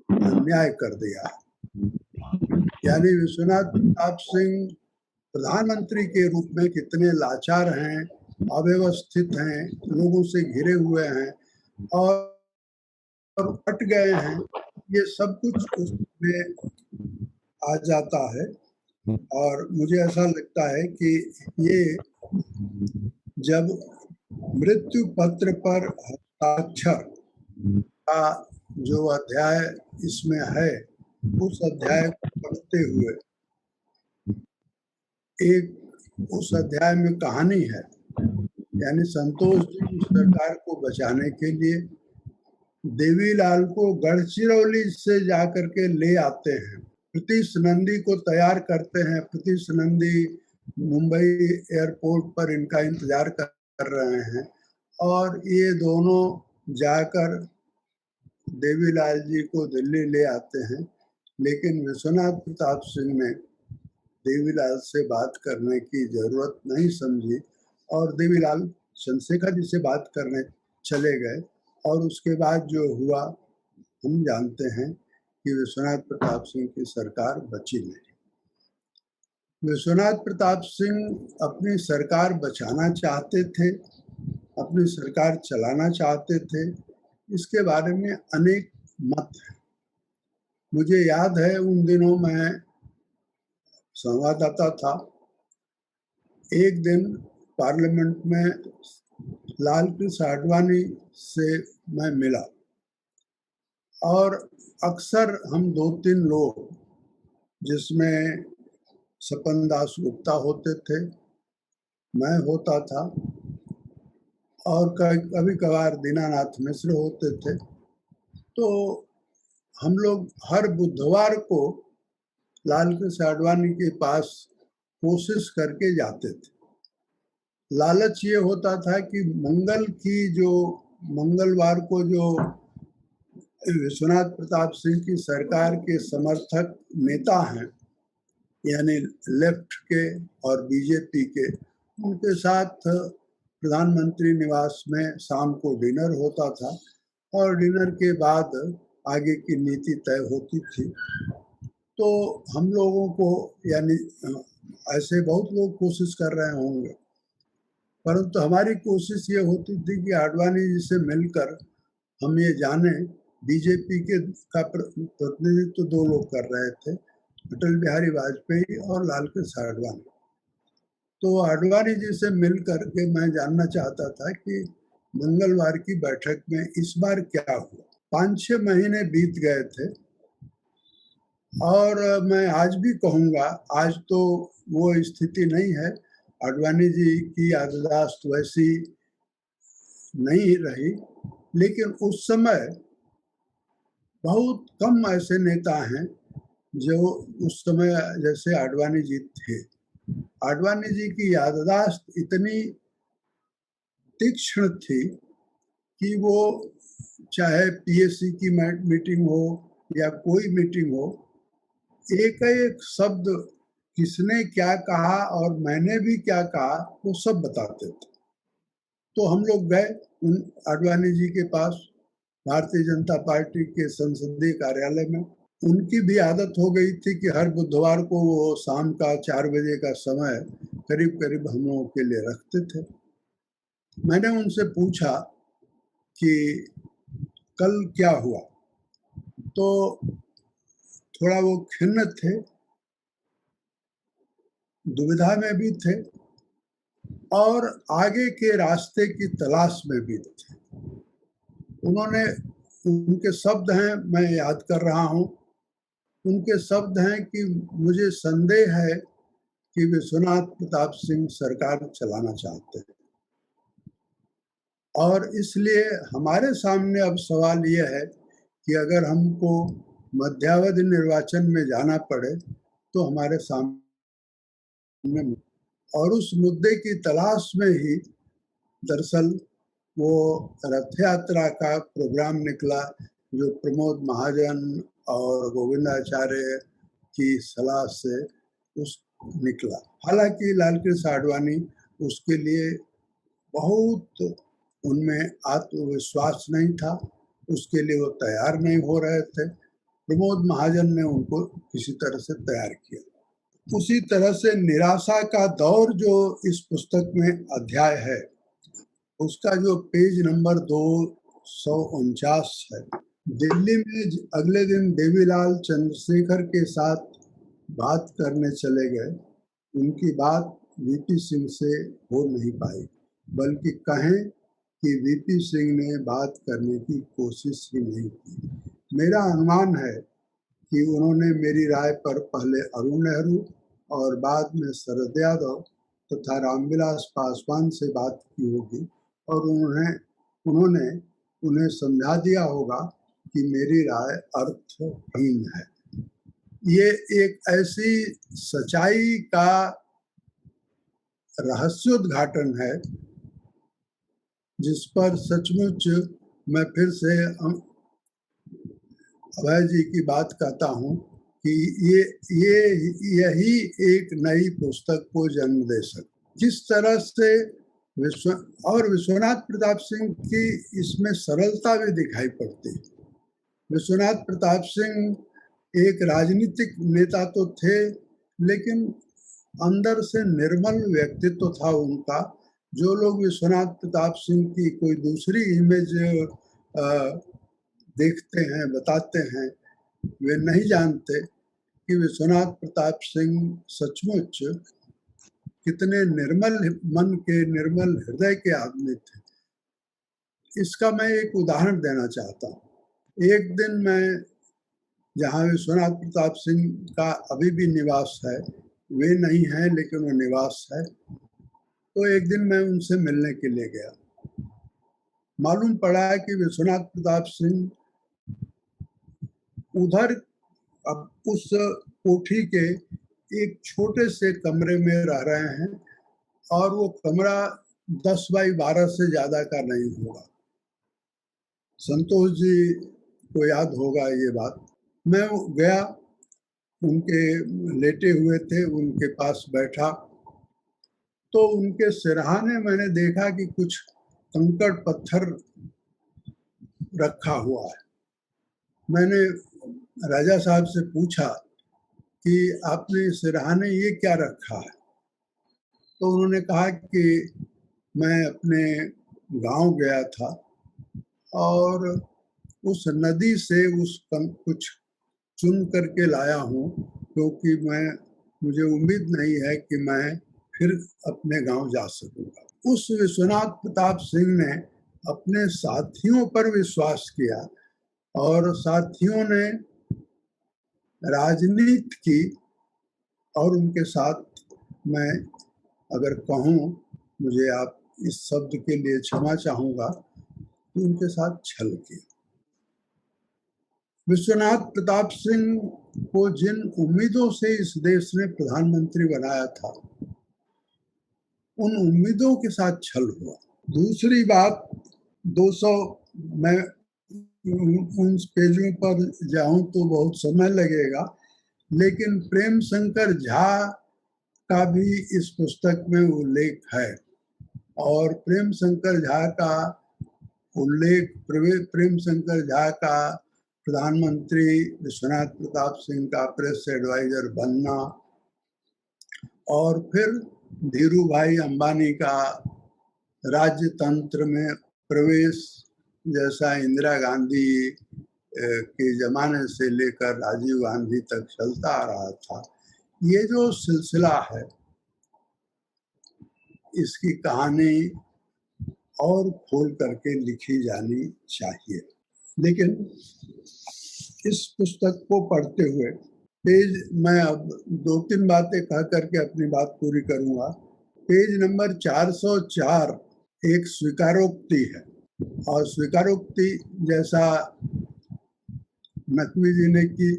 अन्याय कर दिया। यानी विश्वनाथ प्रताप सिंह प्रधानमंत्री के रूप में कितने लाचार हैं, अव्यवस्थित हैं, लोगों से घिरे हुए हैं और हट गए हैं, ये सब कुछ उसमें आ जाता है। और मुझे ऐसा लगता है कि ये जब मृत्यु पत्र पर हस्ताक्षर का जो अध्याय इसमें है, उस अध्याय को पढ़ते हुए एक उस अध्याय में कहानी है, यानी संतोष जी सरकार को बचाने के लिए देवीलाल को गढ़चिरौली से जाकर के ले आते हैं, प्रतीश नंदी को तैयार करते हैं। प्रतीश नंदी मुंबई एयरपोर्ट पर इनका इंतजार कर रहे हैं और ये दोनों जाकर देवीलाल जी को दिल्ली ले आते हैं। लेकिन विश्वनाथ प्रताप सिंह ने देवीलाल से बात करने की जरूरत नहीं समझी और देवीलाल चंद्रशेखर जी से बात करने चले गए और उसके बाद जो हुआ हम जानते हैं कि विश्वनाथ प्रताप सिंह की सरकार बची नहीं। विश्वनाथ प्रताप सिंह अपनी सरकार बचाना चाहते थे, अपनी सरकार चलाना चाहते थे, इसके बारे में अनेक मत हैं। मुझे याद है उन दिनों मैं संवाददाता था, एक दिन पार्लियामेंट में लाल कृष्ण आडवाणी से मैं मिला और अक्सर हम 2-3 लोग, जिसमें सपन दास गुप्ता होते थे, मैं होता था और कभी कभार दीनानाथ मिश्र होते थे, तो हम लोग हर बुधवार को लाल कृष्ण आडवाणी के पास कोशिश करके जाते थे। लालच ये होता था कि मंगलवार को जो विश्वनाथ प्रताप सिंह की सरकार के समर्थक नेता हैं, यानी लेफ्ट के और बीजेपी के, उनके साथ प्रधानमंत्री निवास में शाम को डिनर होता था और डिनर के बाद आगे की नीति तय होती थी। तो हम लोगों को, यानी ऐसे बहुत लोग कोशिश कर रहे होंगे, परंतु हमारी कोशिश ये होती थी कि आडवाणी जी से मिलकर हम ये जाने, बीजेपी का प्रतिनिधित्व 2 लोग कर रहे थे, अटल बिहारी वाजपेयी और लाल कृष्ण आडवाणी। तो आडवाणी जी से मिल करके मैं जानना चाहता था कि मंगलवार की बैठक में इस बार क्या हुआ। 5-6 महीने बीत गए थे और मैं आज भी कहूँगा, आज तो वो स्थिति नहीं है, आडवाणी जी की याददाश्त वैसी नहीं रही, लेकिन उस समय बहुत कम ऐसे नेता हैं जो उस समय जैसे आडवाणी जी थे। आडवाणी जी की याददाश्त इतनी तीक्ष्ण थी कि वो चाहे पीएससी की मीटिंग हो या कोई मीटिंग हो, एक एक शब्द किसने क्या कहा और मैंने भी क्या कहा वो सब बताते थे। तो हम लोग गए उन आडवाणी जी के पास, भारतीय जनता पार्टी के संसदीय कार्यालय में। उनकी भी आदत हो गई थी कि हर बुधवार को वो शाम का 4 बजे का समय करीब करीब हम लोगों के लिए रखते थे। मैंने उनसे पूछा कि कल क्या हुआ, तो थोड़ा वो खिन्न थे, दुविधा में भी थे और आगे के रास्ते की तलाश में भी थे। उन्होंने उनके शब्द हैं, मैं याद कर रहा हूँ। उनके शब्द हैं कि मुझे संदेह है कि विश्वनाथ प्रताप सिंह सरकार चलाना चाहते हैं, और इसलिए हमारे सामने अब सवाल यह है कि अगर हमको मध्यावधि निर्वाचन में जाना पड़े तो हमारे सामने, और उस मुद्दे की तलाश में ही दरअसल वो रथ यात्रा का प्रोग्राम निकला, जो प्रमोद महाजन और गोविंदाचार्य की सलाह से उस निकला। हालांकि लालकृष्ण आडवाणी उसके लिए बहुत, उनमें आत्मविश्वास नहीं था, उसके लिए वो तैयार नहीं हो रहे थे। प्रमोद महाजन ने उनको किसी तरह से तैयार किया। उसी तरह से निराशा का दौर जो इस पुस्तक में अध्याय है, उसका जो पेज नंबर 249 है, दिल्ली में अगले दिन देवीलाल चंद्रशेखर के साथ बात करने चले गए। उनकी बात वीपी सिंह से हो नहीं पाई, बल्कि कहें कि वीपी सिंह ने बात करने की कोशिश ही नहीं की। मेरा अनुमान है कि उन्होंने मेरी राय पर पहले अरुण नेहरू और बाद में शरद यादव तथा रामविलास पासवान से बात की होगी, और उन्होंने उन्हें समझा दिया होगा कि मेरी राय अर्थहीन है। ये एक ऐसी सच्चाई का रहस्योद्घाटन है जिस पर सचमुच मैं फिर से अभय जी की बात कहता हूँ कि यही एक नई पुस्तक को जन्म दे सकती। जिस तरह से विश्वनाथ प्रताप सिंह की इसमें सरलता भी दिखाई पड़ती है। विश्वनाथ प्रताप सिंह एक राजनीतिक नेता तो थे, लेकिन अंदर से निर्मल व्यक्तित्व था उनका। जो लोग विश्वनाथ प्रताप सिंह की कोई दूसरी इमेज देखते हैं, बताते हैं, वे नहीं जानते कि विश्वनाथ प्रताप सिंह सचमुच कितने निर्मल मन के, निर्मल हृदय के आदमी थे। इसका मैं एक उदाहरण देना चाहता हूँ। एक दिन मैं, जहाँ विश्वनाथ प्रताप सिंह का अभी भी निवास है, वे नहीं है लेकिन वो निवास है, तो एक दिन मैं उनसे मिलने के लिए गया। मालूम पड़ा कि विश्वनाथ प्रताप सिंह उधर अब उस कोठी के एक छोटे से कमरे में रह रहे हैं, और वो कमरा 10 बाई 12 से ज्यादा का नहीं होगा। संतोष जी को याद होगा ये बात। मैं गया, उनके लेटे हुए थे, उनके पास बैठा, तो उनके सिरहाने मैंने देखा कि कुछ कंकड़ पत्थर रखा हुआ है। मैंने राजा साहब से पूछा कि आपने सिरहाने ये क्या रखा है? तो उन्होंने कहा कि मैं अपने गांव गया था और उस नदी से कुछ चुन करके लाया हूँ, क्योंकि मुझे उम्मीद नहीं है कि मैं फिर अपने गांव जा सकूंगा। उस विश्वनाथ प्रताप सिंह ने अपने साथियों पर विश्वास किया, और साथियों ने राजनीति की, और उनके साथ, मैं अगर कहूँ, मुझे आप इस शब्द के लिए क्षमा चाहूंगा, तो उनके साथ छल किया। विश्वनाथ प्रताप सिंह को जिन उम्मीदों से इस देश ने प्रधानमंत्री बनाया था, उन उम्मीदों के साथ छल हुआ। दूसरी बात, 200, मैं उन पेजों पर जाऊं तो बहुत समय लगेगा, लेकिन प्रेम शंकर झा का भी इस पुस्तक में उल्लेख है, और प्रेम शंकर झा का उल्लेख, प्रेम शंकर झा का प्रधानमंत्री विश्वनाथ प्रताप सिंह का प्रेस एडवाइजर बनना, और फिर धीरू भाई अंबानी का राज्य तंत्र में प्रवेश, जैसा इंदिरा गांधी के जमाने से लेकर राजीव गांधी तक चलता आ रहा था। ये जो सिलसिला है, इसकी कहानी और खोल करके लिखी जानी चाहिए। लेकिन इस पुस्तक को पढ़ते हुए मैं अब 2-3 बातें कह करके अपनी बात पूरी करूंगा। पेज नंबर 404 एक स्वीकारोक्ति है, और स्वीकारोक्ति जैसा नकवी जी ने की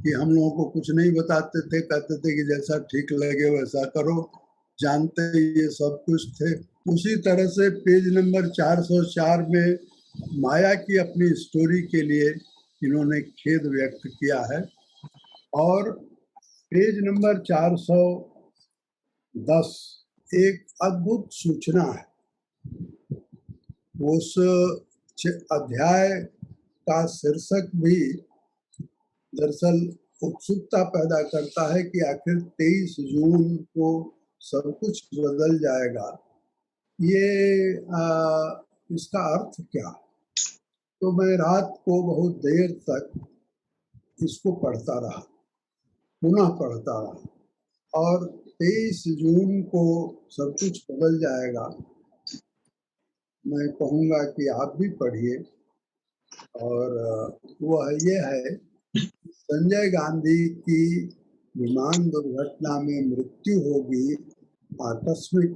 कि हम लोगों को कुछ नहीं बताते थे, कहते थे कि जैसा ठीक लगे वैसा करो, जानते ये सब कुछ थे। उसी तरह से पेज नंबर 404 में माया की अपनी स्टोरी के लिए इन्होंने खेद व्यक्त किया है। और पेज नंबर 410 एक अद्भुत सूचना है। उस अध्याय का शीर्षक भी दरअसल उत्सुकता पैदा करता है कि आखिर 23 जून को सब कुछ बदल जाएगा, ये इसका अर्थ क्या? तो मैं रात को बहुत देर तक इसको पढ़ता रहा, पुनः पढ़ता रहा, और 23 जून को सब कुछ बदल जाएगा। मैं कहूँगा कि आप भी पढ़िए, और वह ये है संजय गांधी की विमान दुर्घटना में मृत्यु होगी, आकस्मिक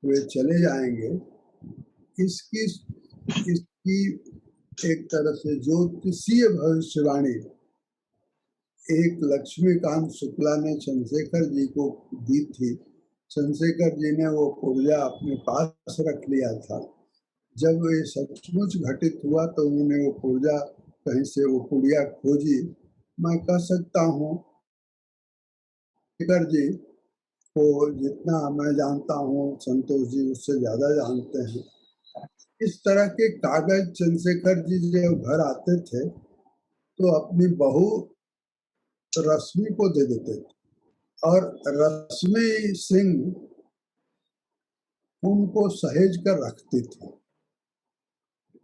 वे चले जाएंगे, इसकी एक तरह से ज्योतिषीय भविष्यवाणी एक लक्ष्मीकांत शुक्ला ने चंद्रशेखर जी को दी थी। चंद्रशेखर जी ने वो पुर्जा अपने पास रख लिया था। जब ये सचमुच घटित हुआ तो उन्होंने वो पुर्जा कहीं से वो पुड़िया खोजी। मैं कह सकता हूँ चंद्रशेखर जी को जितना मैं जानता हूँ, संतोष जी उससे ज्यादा जानते हैं। इस तरह के कागज चंद्रशेखर जी जब घर आते थे तो अपनी बहू रश्मि को दे देते थे, और रश्मि सिंह उनको सहेज कर रखती थी।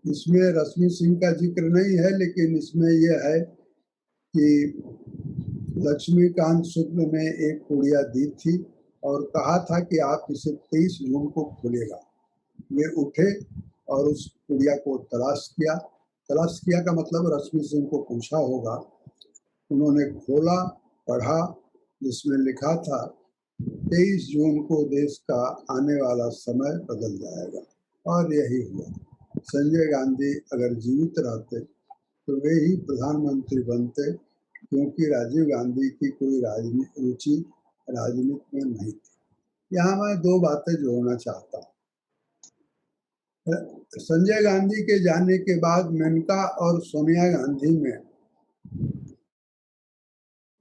इसमें रश्मि सिंह का जिक्र नहीं है, लेकिन इसमें यह है कि लक्ष्मीकांत शुक्ल ने एक पुड़िया दी थी और कहा था कि आप इसे 23 जून को खोलेगा। वे उठे और उस पुड़िया को तलाश किया। तलाश किया का मतलब रश्मि सिंह को पूछा होगा। उन्होंने खोला, पढ़ा, जिसमें लिखा था 23 जून को देश का आने वाला समय बदल जाएगा, और यही हुआ। संजय गांधी अगर जीवित रहते तो वे ही प्रधानमंत्री बनते, क्योंकि राजीव गांधी की कोई रुचि राजनीति में नहीं थी। यहाँ मैं 2 बातें जोड़ना चाहता हूँ। संजय गांधी के जाने के बाद मेनका और सोनिया गांधी में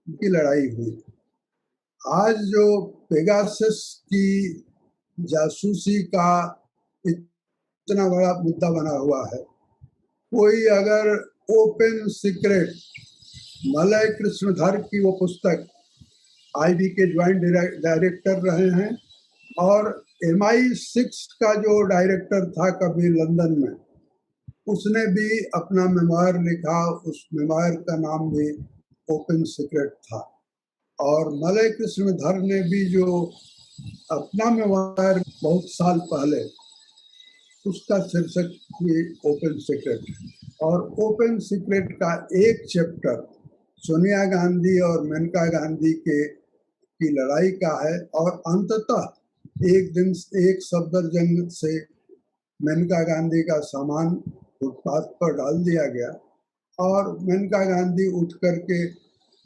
की लड़ाई हुई। आज जो पेगासस की जासूसी का इतना बड़ा मुद्दा बना हुआ है, कोई अगर ओपन सीक्रेट मलय कृष्णधर की वो पुस्तक आईबी के ज्वाइंट डायरेक्टर रहे हैं, और MI6 का जो डायरेक्टर था कभी लंदन में, उसने भी अपना मेमोयर लिखा। उस मेमोयर का नाम भी ओपन सीक्रेट था। और मलय कृष्णधर ने भी जो अपना मेमोयर बहुत साल पहले, उसका शीर्षक भी ओपन सीक्रेट। और ओपन सीक्रेट का एक चैप्टर सोनिया गांधी और मेनका गांधी की लड़ाई का है, और अंततः एक दिन एक सफदरजंग से मेनका गांधी का सामान फुटपाथ पर डाल दिया गया, और मेनका गांधी उठ करके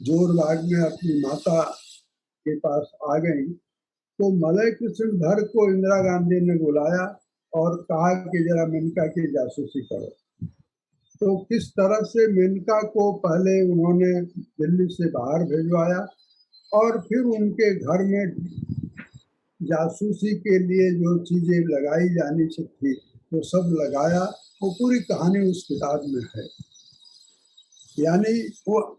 जोरबाग में अपनी माता के पास आ गई। तो मलय कृष्णधर को इंदिरा गांधी ने बुलाया और कहा कि जरा मेनका की जासूसी करो। तो किस तरह से मेनका को पहले उन्होंने दिल्ली से बाहर भेजवाया, और फिर उनके घर में जासूसी के लिए जो चीजें लगाई जानी थी वो सब लगाया। वो पूरी कहानी उस किताब में है। यानी वो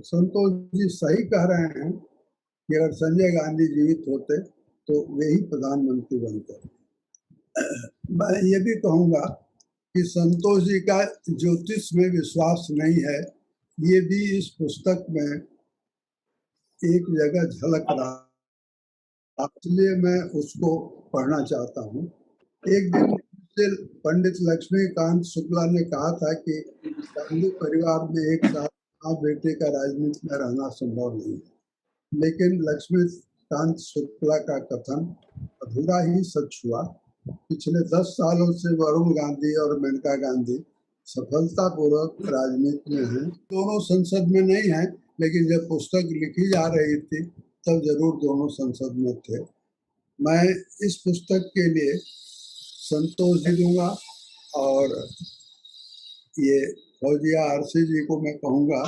संतोष जी सही कह रहे हैं कि अगर संजय गांधी जीवित होते तो वे ही प्रधानमंत्री बनते। मैं ये भी कहूँगा कि संतोष जी का ज्योतिष में विश्वास नहीं है, ये भी इस पुस्तक में एक जगह झलक रहा, इसलिए मैं उसको पढ़ना चाहता हूँ। एक दिन से पंडित लक्ष्मीकांत शुक्ला ने कहा था कि गांधी परिवार में एक साथ माँ बेटे का राजनीति में रहना संभव नहीं है, लेकिन लक्ष्मीकांत शुक्ला का कथन अधूरा ही सच हुआ। पिछले 10 सालों से वरुण गांधी और मेनका गांधी सफलतापूर्वक राजनीति में हैं। दोनों संसद में नहीं हैं, लेकिन जब पुस्तक लिखी जा रही थी तब जरूर दोनों संसद में थे। मैं इस पुस्तक के लिए संतोष जी दूंगा और ये फौजिया आरसी जी को मैं कहूँगा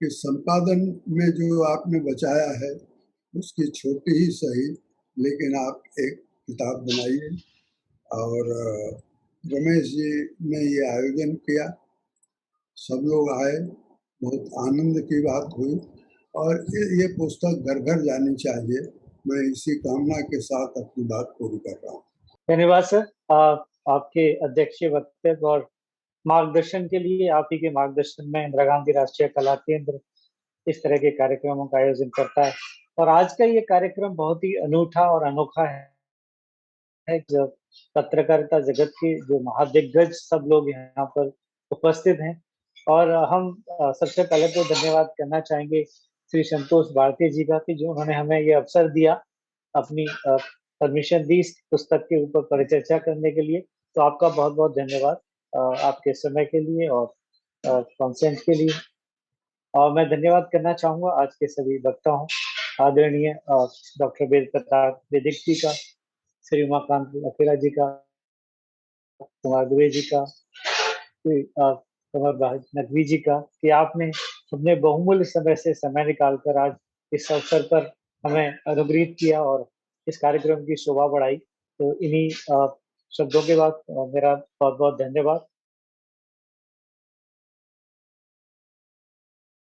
कि संपादन में जो आपने बचाया है उसकी छोटी ही सही, लेकिन आप एक किताब बनाइए। और रमेश जी ने ये आयोजन किया, सब लोग आए, बहुत आनंद की बात हुई और ये पुस्तक घर घर जानी चाहिए। मैं इसी कामना के साथ अपनी बात पूरी कर रहा हूँ। धन्यवाद सर, आपके अध्यक्षीय वक्तव्य और मार्गदर्शन के लिए। आप ही के मार्गदर्शन में इंदिरा गांधी राष्ट्रीय कला केंद्र इस तरह के कार्यक्रमों का आयोजन करता है और आज का ये कार्यक्रम बहुत ही अनूठा और अनोखा है। जो पत्रकारिता जगत के जो महादिग्गज सब लोग यहाँ पर उपस्थित हैं और हम सबसे पहले तो धन्यवाद करना चाहेंगे श्री संतोष भारती जी का कि जो उन्होंने हमें ये अवसर दिया, अपनी परमिशन दी इस पुस्तक के ऊपर परिचर्चा करने के लिए। तो आपका बहुत बहुत धन्यवाद आपके समय के लिए और कॉन्सेंट के लिए। और मैं धन्यवाद करना चाहूँगा आज के सभी वक्ताओं, आदरणीय डॉक्टर वेद प्रताप वेदिक जी का, श्री उमाकांत अकेला जी का, कुमार दुबे जी का, कमर नकवी जी का, कि आपने अपने बहुमूल्य समय से समय निकालकर आज इस अवसर पर हमें अनुग्रहित किया और इस कार्यक्रम की शोभा बढ़ाई। तो इन्हीं शब्दों के बाद मेरा बहुत बहुत धन्यवाद।